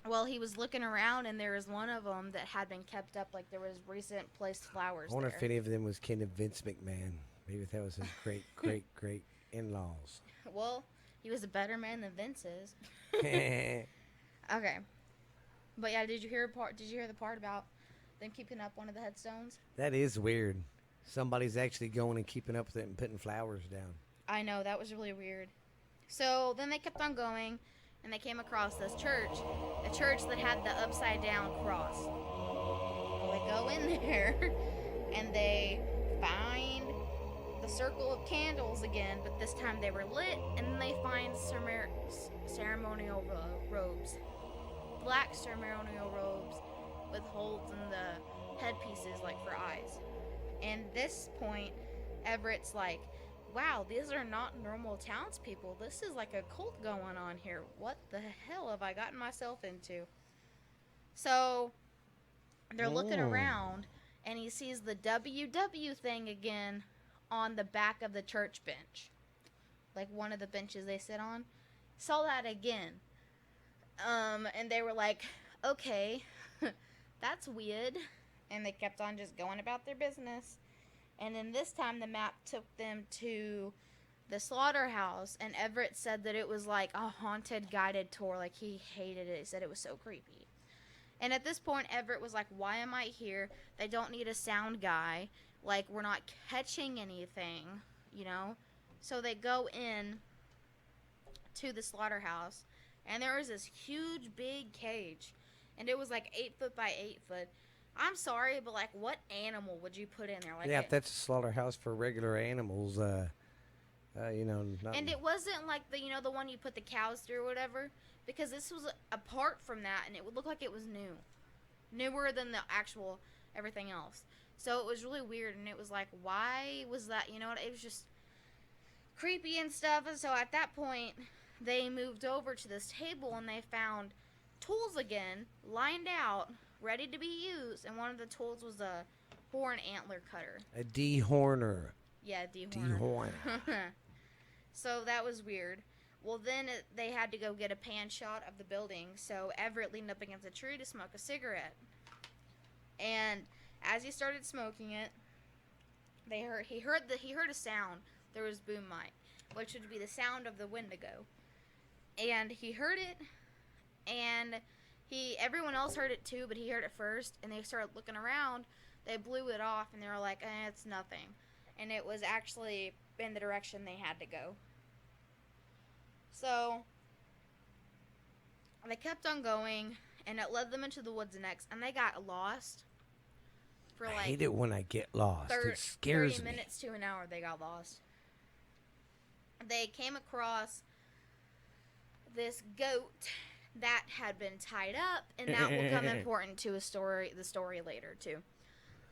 Well, he was looking around, and there was one of them that had been kept up, like there was recent placed flowers I wonder there. if any of them was kin of Vince McMahon. Maybe that was his great in-laws. Well, he was a better man than Vince is. Okay. But yeah, did you hear the part about them keeping up one of the headstones? That is weird. Somebody's actually going and keeping up with it and putting flowers down. I know, that was really weird. So then they kept on going, and they came across this church, a church that had the upside down cross. Well, they go in there, and they find the circle of candles again, but this time they were lit, and then they find ceremonial robes. Black ceremonial robes with holes in the headpieces, like for eyes. And this point, Everett's like, wow, these are not normal townspeople. This is like a cult going on here. What the hell have I gotten myself into? So they're looking around, and he sees the WW thing again on the back of the church bench. Like one of the benches they sit on. Saw that again. And they were like, okay, that's weird. And they kept on just going about their business. And then this time the map took them to the slaughterhouse, and Everett said that it was like a haunted guided tour. Like, he hated it. He said it was so creepy. And at this point, Everett was like, why am I here? They don't need a sound guy. Like, we're not catching anything, you know? So they go in to the slaughterhouse, and there was this huge, big cage. And it was like 8 foot by 8 foot. I'm sorry, but, like, what animal would you put in there? Like, yeah, if that's a slaughterhouse for regular animals, you know. And it wasn't like the one you put the cows through or whatever, because this was apart from that, and it would look like it was newer than the actual everything else. So it was really weird, and it was like, why was that? You know what? It was just creepy and stuff. And so at that point, they moved over to this table, and they found tools again, lined out, ready to be used, and one of the tools was a horn antler cutter. A dehorner. Yeah, dehorner. Dehorner. So that was weird. Well, then they had to go get a pan shot of the building, so Everett leaned up against a tree to smoke a cigarette. And as he started smoking it, he heard a sound. There was boom mic, which would be the sound of the Wendigo. And he heard it, and everyone else heard it too, but he heard it first, and they started looking around. They blew it off, and they were like, it's nothing. And it was actually in the direction they had to go. So they kept on going, and it led them into the woods next, and they got lost for I like hate it when I get lost. It scares 30 me. minutes to an hour. They got lost. They came across this goat that had been tied up, and that will come important to the story later too.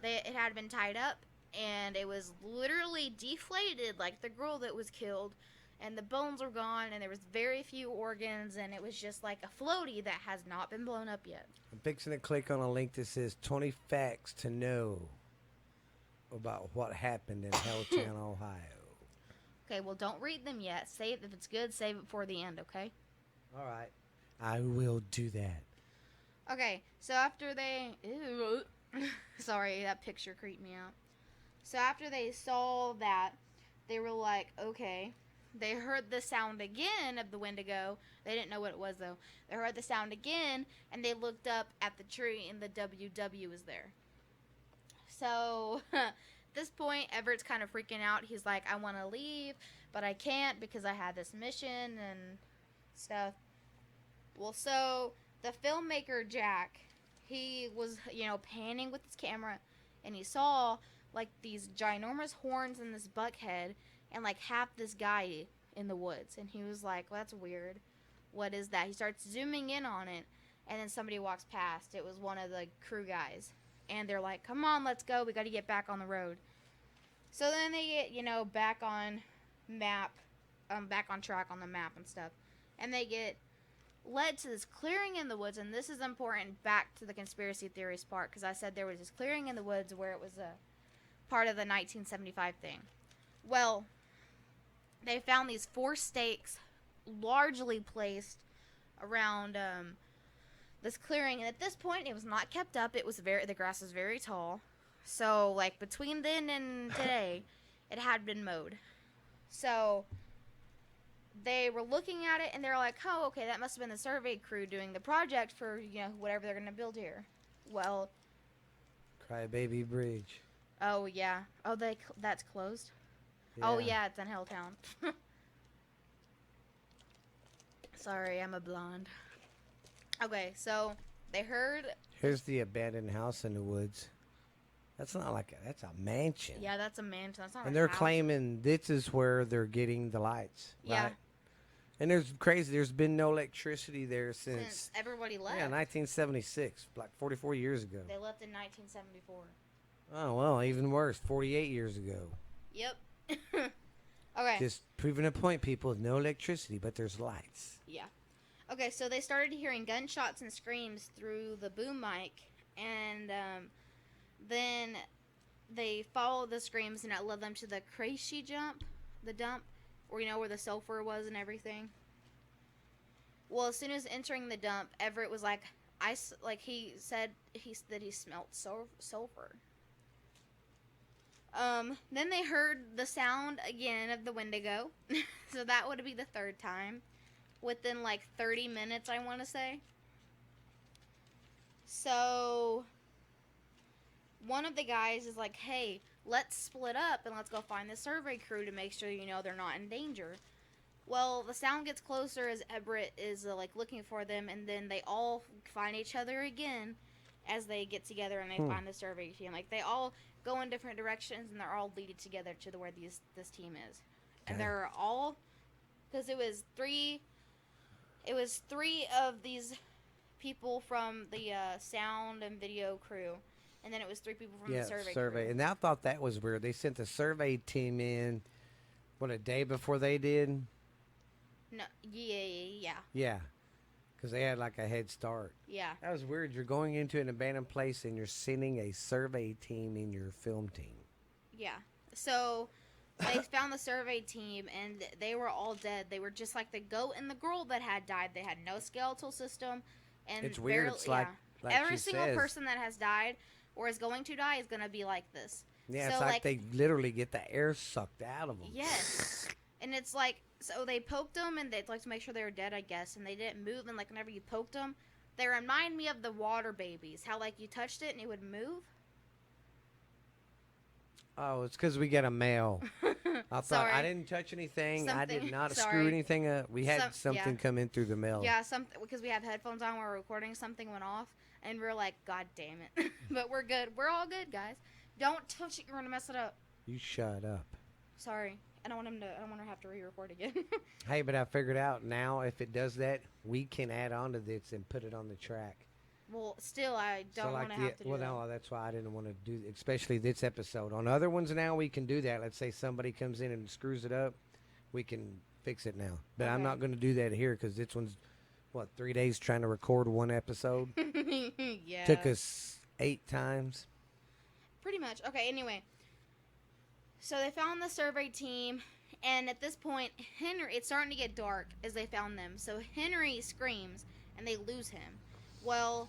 It had been tied up, and it was literally deflated, like the girl that was killed, and the bones were gone, and there was very few organs, and it was just like a floaty that has not been blown up yet. I'm fixing to click on a link that says 20 facts to know about what happened in Helltown, Ohio. Okay, well, don't read them yet. If it's good, save it for the end, okay? All right. I will do that. Okay, so after they... Ew, sorry, that picture creeped me out. So after they saw that, they were like, okay. They heard the sound again of the Wendigo. They didn't know what it was, though. They heard the sound again, and they looked up at the tree, and the WW was there. So this point, Everett's kind of freaking out. He's like, I want to leave, but I can't because I had this mission and stuff. Well, so the filmmaker, Jack, he was, panning with his camera, and he saw, like, these ginormous horns in this buck head and, like, half this guy in the woods. And he was like, well, that's weird. What is that? He starts zooming in on it, and then somebody walks past. It was one of the crew guys. And they're like, come on, let's go. We got to get back on the road. So then they get, back on track on the map and stuff. And they get led to this clearing in the woods. And this is important back to the conspiracy theories part, because I said there was this clearing in the woods where it was a part of the 1975 thing. Well, they found these 4 stakes largely placed around this clearing, and at this point it was not kept up. The grass was very tall, so like between then and today it had been mowed. So they were looking at it and they're like, oh, okay, that must have been the survey crew doing the project for whatever they're gonna build here. Well, Crybaby Bridge. oh yeah, that's closed. Yeah. Oh yeah, it's in Helltown. Sorry, I'm a blonde. Okay, so they heard. Here's the abandoned house in the woods. That's not like that's a mansion. Yeah, that's a mansion. That's not. And a they're house. claiming this is where they're getting the lights. Yeah. Right? And there's crazy. There's been no electricity there since everybody left. Yeah, 1976, like 44 years ago. They left in 1974. Oh well, even worse, 48 years ago. Yep. Okay. Just proving a point, people. No electricity, but there's lights. Yeah. Okay, so they started hearing gunshots and screams through the boom mic, and then they followed the screams, and it led them to the Crazy dump, or where the sulfur was and everything. Well, as soon as entering the dump, Everett was like, he said that he smelled sulfur. Then they heard the sound again of the Wendigo, so that would be the 3rd time. Within like 30 minutes, I want to say. So one of the guys is like, hey, let's split up and let's go find the survey crew to make sure they're not in danger. Well, the sound gets closer as Everett is like looking for them, and then they all find each other again as they get together and they find the survey team. Like they all go in different directions and they're all leading together to where this team is. Okay. And they're all, because it was three of these people from the sound and video crew, and then it was 3 people from the survey crew. And I thought that was weird. They sent the survey team in, a day before they did? No, yeah. Yeah, because they had like a head start. Yeah. That was weird. You're going into an abandoned place and you're sending a survey team in your film team. Yeah. So they found the survey team, and they were all dead. They were just like the goat and the girl that had died. They had no skeletal system. And it's weird. It's like every single person that has died or is going to die is going to be like this. Yeah, so it's like they literally get the air sucked out of them. Yes. And it's like, so they poked them, and they'd like to make sure they were dead, I guess, and they didn't move. And like whenever you poked them, they remind me of the water babies. How like you touched it and it would move. Oh, it's because we get a male. I thought I didn't touch anything. I did not screw anything up. We had something come in through the mail. Yeah, because we have headphones on while we're recording. Something went off, and we're like, God damn it. But we're good. We're all good, guys. Don't touch it. You're gonna mess it up. You shut up. Sorry. I don't want to have to re-record again. Hey, but I figured out now if it does that, we can add on to this and put it on the track. Well, still, I don't want to have to do that. Well, no, that's why I didn't want to do, especially this episode. On other ones now, we can do that. Let's say somebody comes in and screws it up, we can fix it now. But okay. I'm not going to do that here because this one's, 3 days trying to record one episode? Yeah. Took us 8 times. Pretty much. Okay, anyway. So they found the survey team, and at this point, it's starting to get dark as they found them. So Henry screams, and they lose him. Well,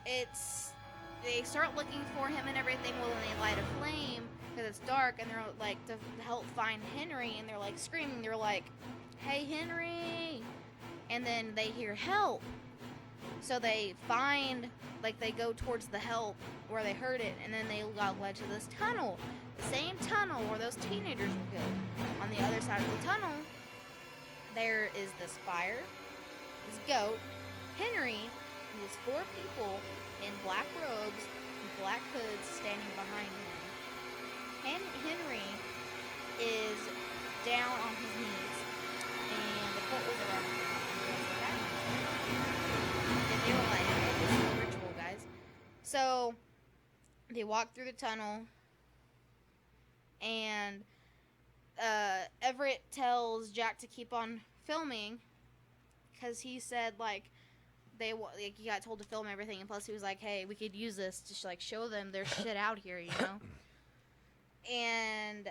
they start looking for him and everything. Well, then they light a flame because it's dark, and they're like to help find Henry, and they're like screaming. They're like, "Hey, Henry!" And then they hear help. So they find, like, they go towards the help where they heard it, and then they got led to this tunnel. The same tunnel where those teenagers were killed. On the other side of the tunnel, there is this fire, this goat, Henry, and these 4 people in black robes and black hoods standing behind him. Henry is down on his knees, and the cult was around him. And they were like, oh, this is a ritual, guys. So they walk through the tunnel, and Everett tells Jack to keep on filming because he said, like, he got told to film everything, and plus he was like, hey, we could use this to show them there's shit out here, you know. And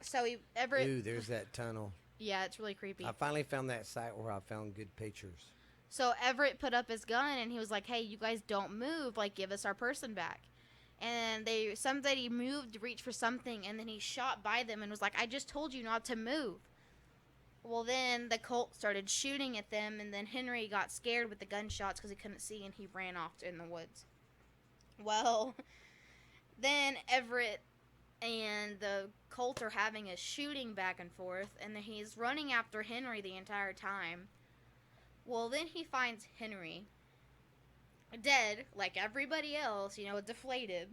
so Everett. Ooh, there's that tunnel. Yeah, it's really creepy. I finally found that site where I found good pictures. So Everett put up his gun, and he was like, hey, you guys don't move. Like, give us our person back. And somebody moved to reach for something, and then he shot by them and was like, I just told you not to move. Well, then the cult started shooting at them, and then Henry got scared with the gunshots because he couldn't see, and he ran off in the woods. Well, then Everett and the cult are having a shooting back and forth, and he's running after Henry the entire time. Well, then he finds Henry dead, like everybody else, you know, deflated.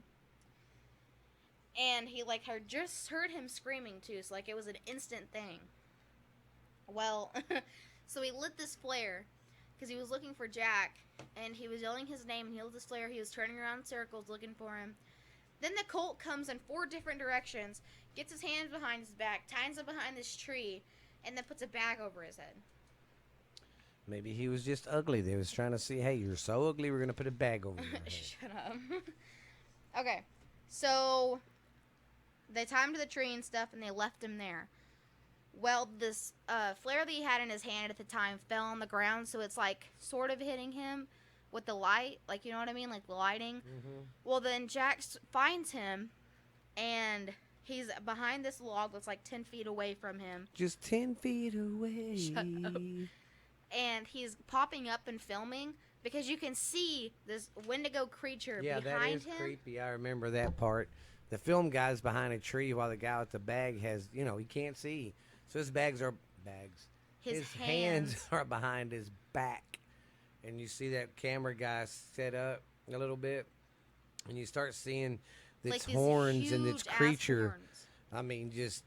And he, like, had just heard him screaming, too, so, like, it was an instant thing. Well, so he lit this flare, because he was looking for Jack, and he was yelling his name, and he lit this flare, he was turning around in circles looking for him. Then the cult comes in 4 different directions, gets his hands behind his back, ties him behind this tree, and then puts a bag over his head. Maybe he was just ugly. They was trying to see, hey, you're so ugly, we're going to put a bag over your head. Shut up. Okay, so they tied him to the tree and stuff, and they left him there. Well, this flare that he had in his hand at the time fell on the ground, so it's, like, sort of hitting him with the light. Like, you know what I mean? Like, the lighting. Mm-hmm. Well, then Jack finds him, and he's behind this log that's, like, 10 feet away from him. Just 10 feet away. Shut up. And he's popping up and filming because you can see this Wendigo creature behind him. Yeah, that is creepy. I remember that part. The film guy's behind a tree while the guy with the bag has, you know, he can't see. So his His hands are behind his back. And you see that camera guy set up a little bit. And you start seeing its like horns and its creature. I mean, just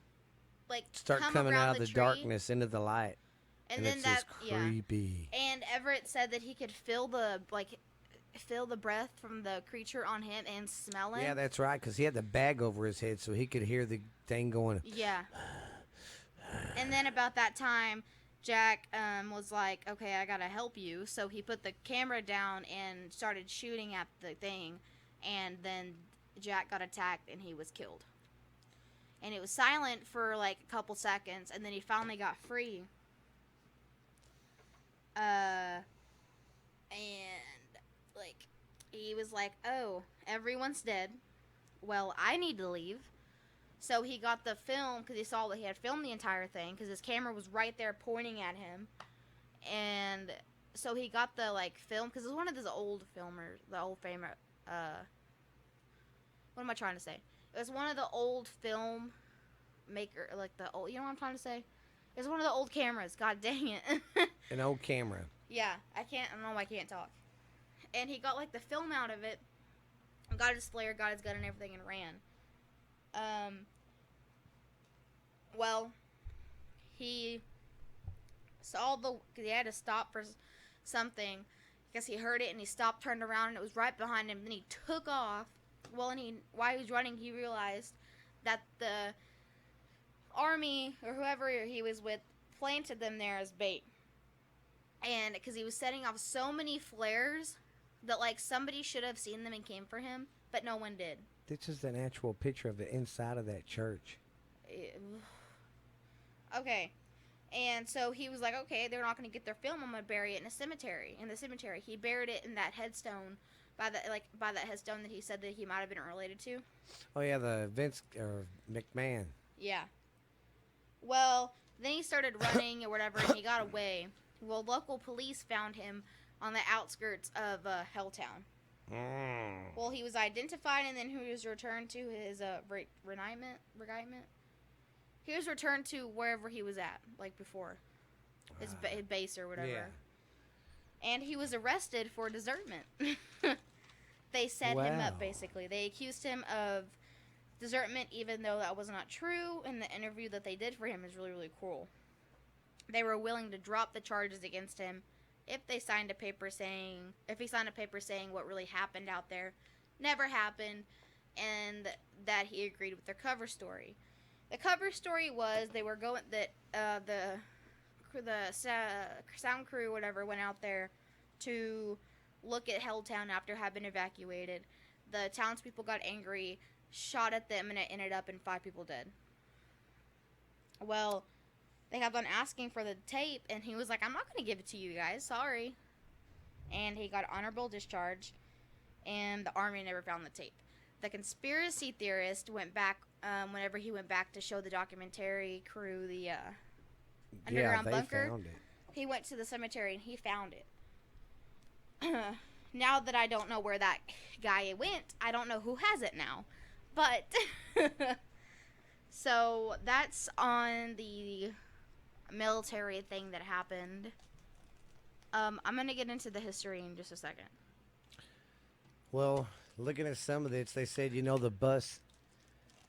like start coming out of the darkness into the light. And then it's just creepy. Yeah. And Everett said that he could feel the breath from the creature on him and smell it. Yeah, that's right, because he had the bag over his head, so he could hear the thing going. Yeah. And then about that time, Jack was like, okay, I gotta help you. So he put the camera down and started shooting at the thing. And then Jack got attacked and he was killed. And it was silent for like a couple seconds, and then he finally got free. And like he was like, oh, everyone's dead. Well, I need to leave. So he got the film because he saw that he had filmed the entire thing because his camera was right there pointing at him. And so he got the like film because it was one of those old filmers, the old famer. What am I trying to say? It was one of the old film maker, like the old. You know what I'm trying to say? It was one of the old cameras. God dang it. An old camera. Yeah, I don't know why I can't talk. And he got like the film out of it, and got his flare, got his gun and everything, and ran. Well, he saw he had to stop for something, because he heard it, and he stopped, turned around, and it was right behind him. Then he took off. Well, and while he was running, he realized that the army, or whoever he was with, planted them there as bait. And because he was setting off so many flares that, like, somebody should have seen them and came for him, but no one did. This is an actual picture of the inside of that church. Okay. And so he was like, okay, they're not going to get their film. I'm going to bury it in the cemetery. He buried it in that headstone by that headstone that he said that he might have been related to. Oh, yeah, the Vince or McMahon. Yeah. Well, then he started running or whatever, and he got away. Well, local police found him on the outskirts of Helltown. Well, he was identified, and then he was returned to his reguiment. He was returned to wherever he was at, like before, his base or whatever. Yeah. And he was arrested for desertment. They set him up, basically. They accused him of desertment, even though that was not true. And the interview that they did for him is really, really cruel. They were willing to drop the charges against him if he signed a paper saying what really happened out there never happened, and that he agreed with their cover story. The cover story was they were going that the sound crew, whatever, went out there to look at Helltown after having been evacuated. The townspeople got angry, shot at them, and it ended up in 5 people dead. Well, they kept on asking for the tape, and he was like, I'm not going to give it to you guys, sorry. And he got honorable discharge, and the army never found the tape. The conspiracy theorist went back, whenever he went back to show the documentary crew the underground bunker. Found it. He went to the cemetery, and he found it. Now that I don't know where that guy went, I don't know who has it now. But, so, that's on the military thing that happened. I'm going to get into the history in just a second. Well, looking at some of this, they said, the bus.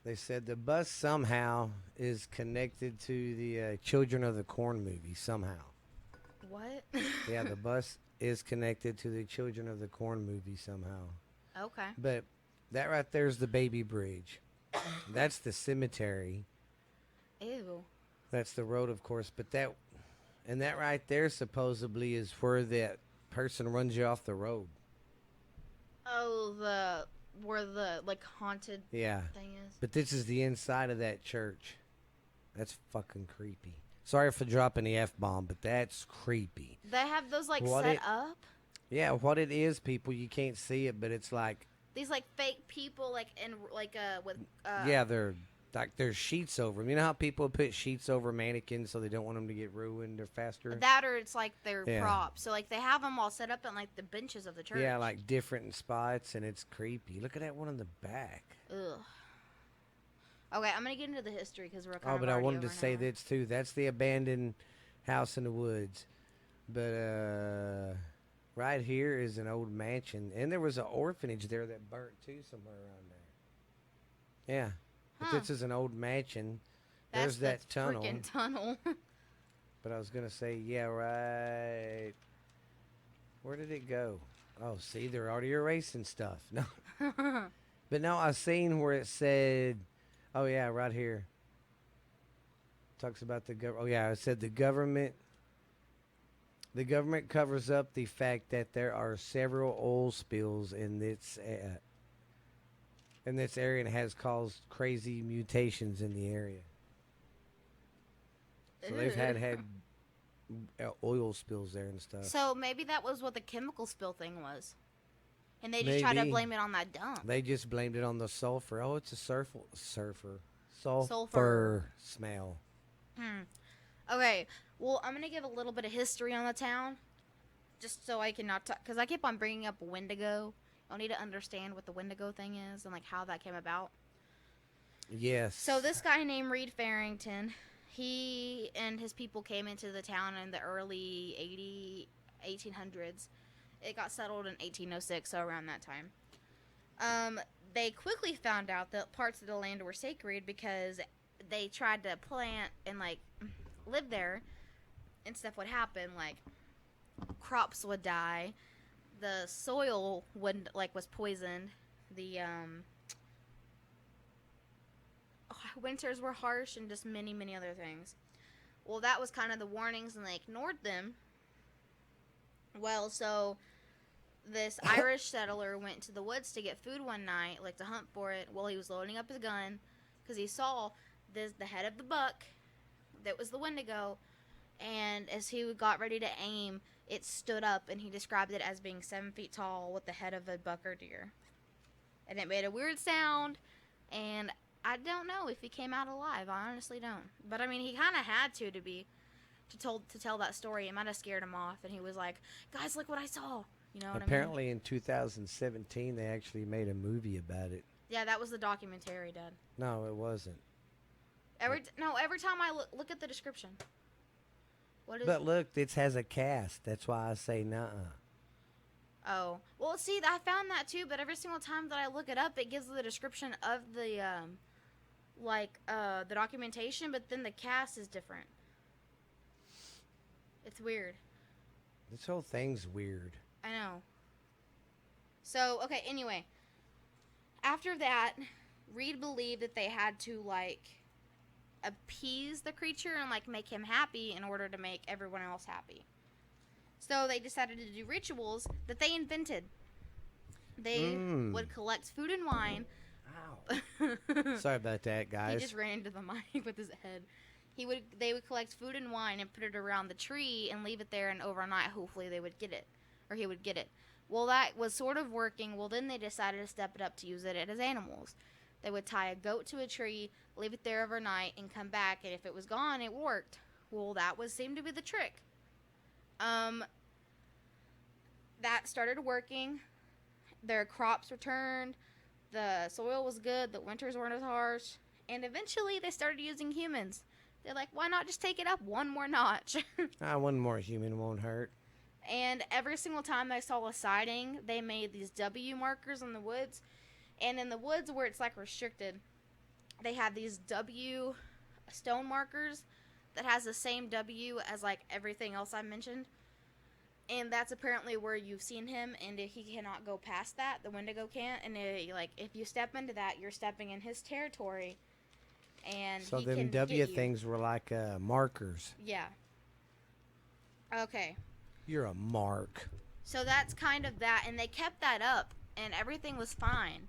They said the bus somehow is connected to the Children of the Corn movie, somehow. What? Yeah, the bus is connected to the Children of the Corn movie somehow. Okay. But that right there is the baby bridge. That's the cemetery. Ew. That's the road, of course. But that right there supposedly is where that person runs you off the road. Oh, where the haunted thing is. But this is the inside of that church. That's fucking creepy. Sorry for dropping the F-bomb, but that's creepy. They have those set up? Yeah, what it is, people, you can't see it, but it's like these fake people with yeah, they're like there's sheets over them. You know how people put sheets over mannequins so they don't want them to get ruined or faster? That, or it's their props. So they have them all set up on the benches of the church. Yeah, different spots, and it's creepy. Look at that one in the back. Ugh. Okay, I'm gonna get into the history because we're kind of. Oh, but I wanted to say this too. That's the abandoned house in the woods, but right here is an old mansion, and there was an orphanage there that burnt too somewhere around there. Yeah. But this is an old mansion. There's that tunnel. Freaking tunnel. But I was going to say, yeah, right. Where did it go? Oh, see, they're already erasing stuff. No. But no, I seen where it said, oh, yeah, right here. Talks about the government. Oh, yeah, it said the government covers up the fact that there are several oil spills in this area and has caused crazy mutations in the area. So they've had oil spills there and stuff. So maybe that was what the chemical spill thing was. And they just tried to blame it on that dump. They just blamed it on the sulfur. Oh, it's a sulfur smell. Okay, well, I'm going to give a little bit of history on the town. Just so I can not talk. Because I keep on bringing up Wendigo. You'll need to understand what the Wendigo thing is and how that came about. Yes. So this guy named Reed Farrington, he and his people came into the town in the early 1800s. It got settled in 1806, so around that time. They quickly found out that parts of the land were sacred because they tried to plant and live there, and stuff would happen. Crops would die. The soil would was poisoned. The winters were harsh, and just many, many other things. Well, that was kind of the warnings, and they ignored them. Well, so this Irish settler went to the woods to get food one night, to hunt for it. Well, he was loading up his gun because he saw the head of the buck that was the Wendigo, and as he got ready to aim, it stood up, and he described it as being 7 feet tall with the head of a buck or deer. And it made a weird sound, and I don't know if he came out alive. I honestly don't. But, I mean, he kind of had to be. to tell that story. It might have scared him off, and he was like, "Guys, look what I saw." You know what I mean? Apparently, in 2017, they actually made a movie about it. Yeah, that was the documentary, Dad. No, it wasn't. Every time I look at the description. What is? But look, this has a cast. That's why I say nuh-uh. Oh, well, see, I found that too. But every single time that I look it up, it gives the description of the the documentation, but then the cast is different. It's weird. This whole thing's weird. I know. So, okay, anyway. After that, Reed believed that they had to, like, appease the creature and, like, make him happy in order to make everyone else happy. So they decided to do rituals that they invented. They would collect food and wine. Ow. Sorry about that, guys. He just ran into the mic with his head. They would collect food and wine and put it around the tree and leave it there, and overnight, hopefully, they would get it. Or he would get it. Well, that was sort of working. Well, then they decided to step it up to use it as animals. They would tie a goat to a tree, leave it there overnight, and come back, and if it was gone, it worked. Well, that seemed to be the trick. That started working. Their crops returned. The soil was good. The winters weren't as harsh. And eventually, they started using humans. They're like, why not just take it up one more notch? One more human won't hurt. And every single time they saw a sighting, they made these W markers in the woods. And in the woods where it's like restricted, they have these W stone markers that has the same W as like everything else I mentioned. And that's apparently where you've seen him, and he cannot go past that. The Wendigo can't. And if you step into that, you're stepping in his territory. And so he them can W get you. things were like markers. Yeah. Okay. You're a mark. So that's kind of that, and they kept that up, and everything was fine.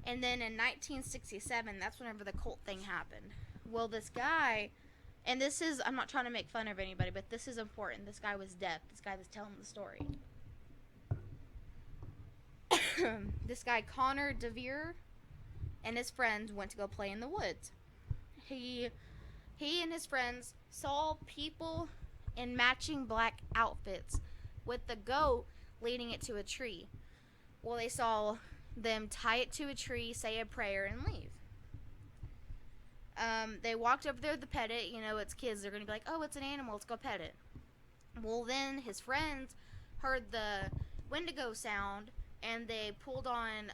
And then in 1967, that's whenever the cult thing happened. Well, this guy, and this is, I'm not trying to make fun of anybody, but this is important. This guy was deaf. This guy was telling the story. This guy, Connor DeVere, and his friends went to go play in the woods. He and his friends saw people in matching black outfits with the goat leading it to a tree. Well, they saw them tie it to a tree, say a prayer, and leave. They walked up there to pet it. You know, it's kids. They're going to be like, oh, it's an animal. Let's go pet it. Well, then his friends heard the Wendigo sound, and they pulled on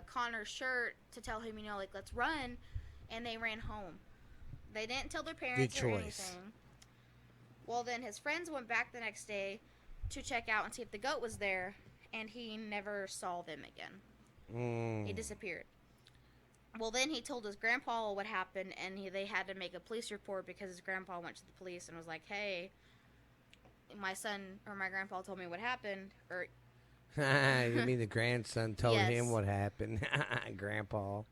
Connor's shirt to tell him, you know, like, let's run, and they ran home. They didn't tell their parents or anything. Well, then his friends went back the next day to check out and see if the goat was there, and he never saw them again. He disappeared. Well, then he told his grandpa what happened, and they had to make a police report because his grandpa went to the police and was like, hey, my son or my grandpa told me what happened. Or you mean the grandson told Yes. him what happened? Grandpa.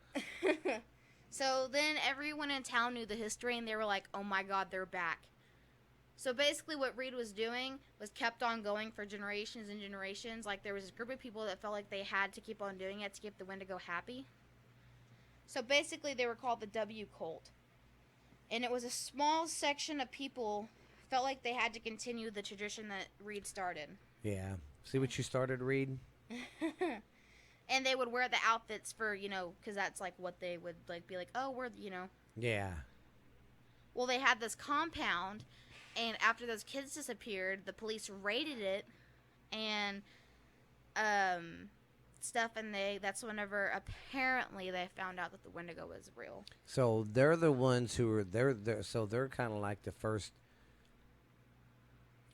So then everyone in town knew the history, and they were like, oh my God, they're back. So basically what Reed was doing was kept on going for generations and generations. Like, there was this group of people that felt like they had to keep on doing it to keep the Wendigo happy. So basically they were called the W cult. And it was a small section of people felt like they had to continue the tradition that Reed started. Yeah. See what you started, Reed? And they would wear the outfits for, you know, because that's like what they would like be like, oh, we're, you know. Yeah. Well, they had this compound, and after those kids disappeared, the police raided it and stuff, and that's whenever apparently they found out that the Wendigo was real. So they're the ones who are they're kind of like the first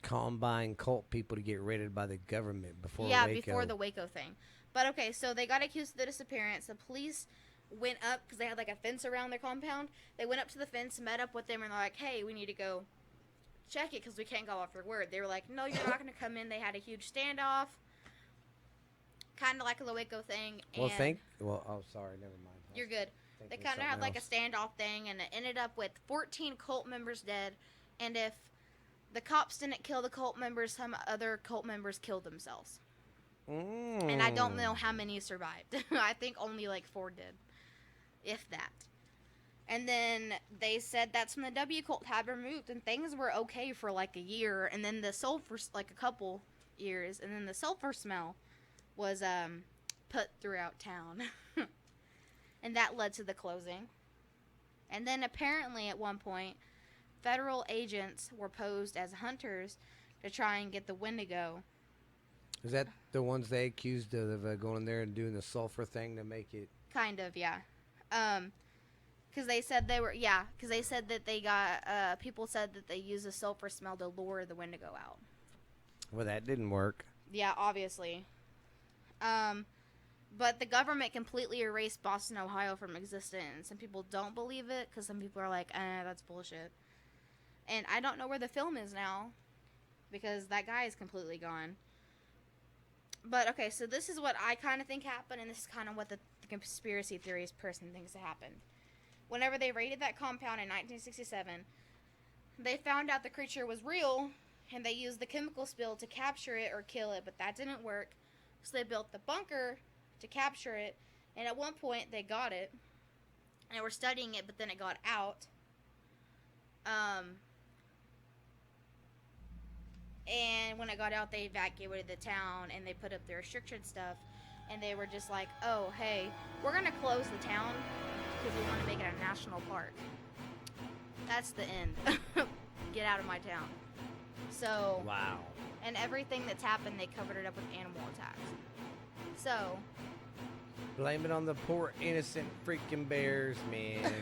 combine cult people to get raided by the government before Waco. Before the Waco thing. But okay, so they got accused of the disappearance. The police went up because they had like a fence around their compound. They went up to the fence, met up with them, and they're like, hey, we need to go check it because we can't go off your word. They were like, no, you're not going to come in. They had a huge standoff, kind of like a Waco thing. And sorry, never mind. You're good. They kind of had like a standoff thing, and it ended up with 14 cult members dead. And if the cops didn't kill the cult members, some other cult members killed themselves. And I don't know how many survived. I think only like 4 did, if that. And then they said that's when the W cult had removed, and things were okay for like a year, and then the sulfur, like a couple years, and then the sulfur smell was put throughout town, and that led to the closing. And then apparently at one point, federal agents were posed as hunters to try and get the Wendigo. Is that the ones they accused of going there and doing the sulfur thing to make it? Kind of, yeah. Because they said because they said that they got, people said that they used the sulfur smell to lure the Wendigo out. Well, that didn't work. Yeah, obviously. But the government completely erased Boston, Ohio from existence. Some people don't believe it because some people are like, that's bullshit. And I don't know where the film is now because that guy is completely gone. But, okay, so this is what I kind of think happened, and this is kind of what the conspiracy theorist person thinks happened. Whenever they raided that compound in 1967, they found out the creature was real, and they used the chemical spill to capture it or kill it, but that didn't work. So they built the bunker to capture it, and at one point they got it, and they were studying it, but then it got out. And when it got out, they evacuated the town, and they put up their restricted stuff, and they were just like, oh, hey, we're going to close the town because we want to make it a national park. That's the end. Get out of my town. So, wow. And everything that's happened, they covered it up with animal attacks. So, blame it on the poor innocent freaking bears, man.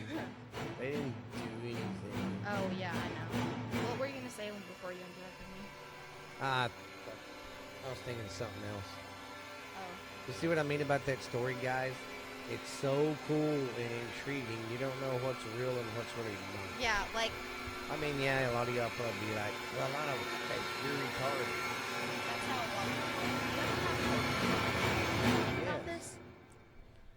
They didn't do anything. oh yeah, I know. What were you gonna say before you interrupted me? I was thinking of something else. Oh. You see what I mean about that story, guys? It's so cool and intriguing. You don't know what's real and what's really not. Yeah, like. I mean, yeah, a lot of y'all probably be like, well, I know, hey, you're retarded. That's how it was. About this?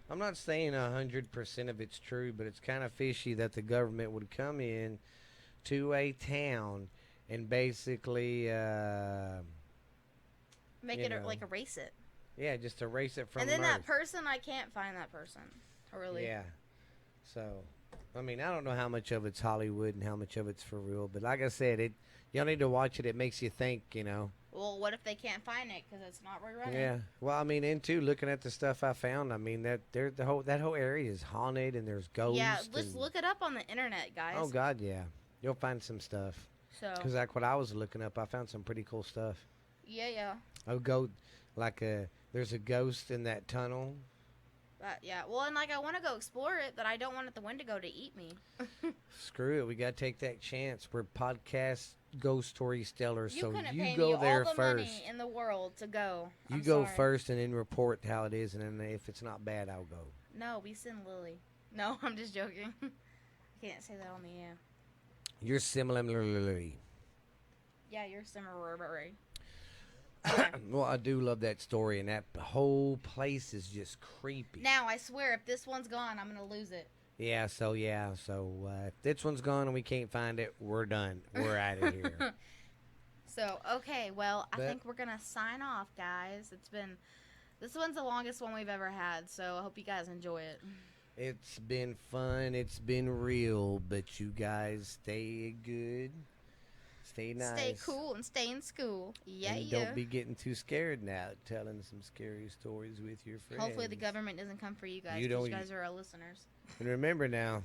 I'm not saying 100% of it's true, but it's kind of fishy that the government would come in to a town and basically make it like erase it. Yeah, just erase it from and then Earth. that person, I can't find that person. Really. Yeah. So, I mean, I don't know how much of it's Hollywood and how much of it's for real, but like I said, y'all need to watch it. It makes you think, you know. Well, what if they can't find it because it's not rerunning? Yeah. Well, I mean, and too, looking at the stuff I found, I mean that that whole area is haunted and there's ghosts. Yeah, let's look it up on the internet, guys. Oh God, yeah, you'll find some stuff. So. Because like what I was looking up, I found some pretty cool stuff. Yeah. I'll go there's a ghost in that tunnel. Yeah. Well, and like I want to go explore it, but I don't want the Wendigo to eat me. Screw it, we gotta take that chance. We're podcast ghost story stellars, so you pay go me there all the first. Money in the world to go. You I'm go sorry. first and then report how it is, and then if it's not bad, I'll go. No, we send Lily. No, I'm just joking. Can't say that on the air. You're similarly. Yeah, you're similar. Well, I do love that story, and that whole place is just creepy. Now, I swear, if this one's gone, I'm going to lose it. Yeah, so if this one's gone and we can't find it, we're done. We're out of here. So, okay, well, I think we're going to sign off, guys. This one's the longest one we've ever had, so I hope you guys enjoy it. It's been fun. It's been real, but you guys stay good. Stay nice. Stay cool and stay in school. Yeah, and don't be getting too scared now, telling some scary stories with your friends. Hopefully the government doesn't come for you guys, because you guys are our listeners. And remember now,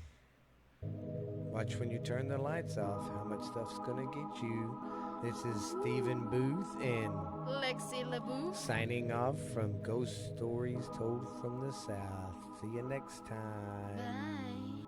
watch when you turn the lights off how much stuff's going to get you. This is Stephen Booth and Lexi LeBouf signing off from Ghost Stories Told from the South. See you next time. Bye.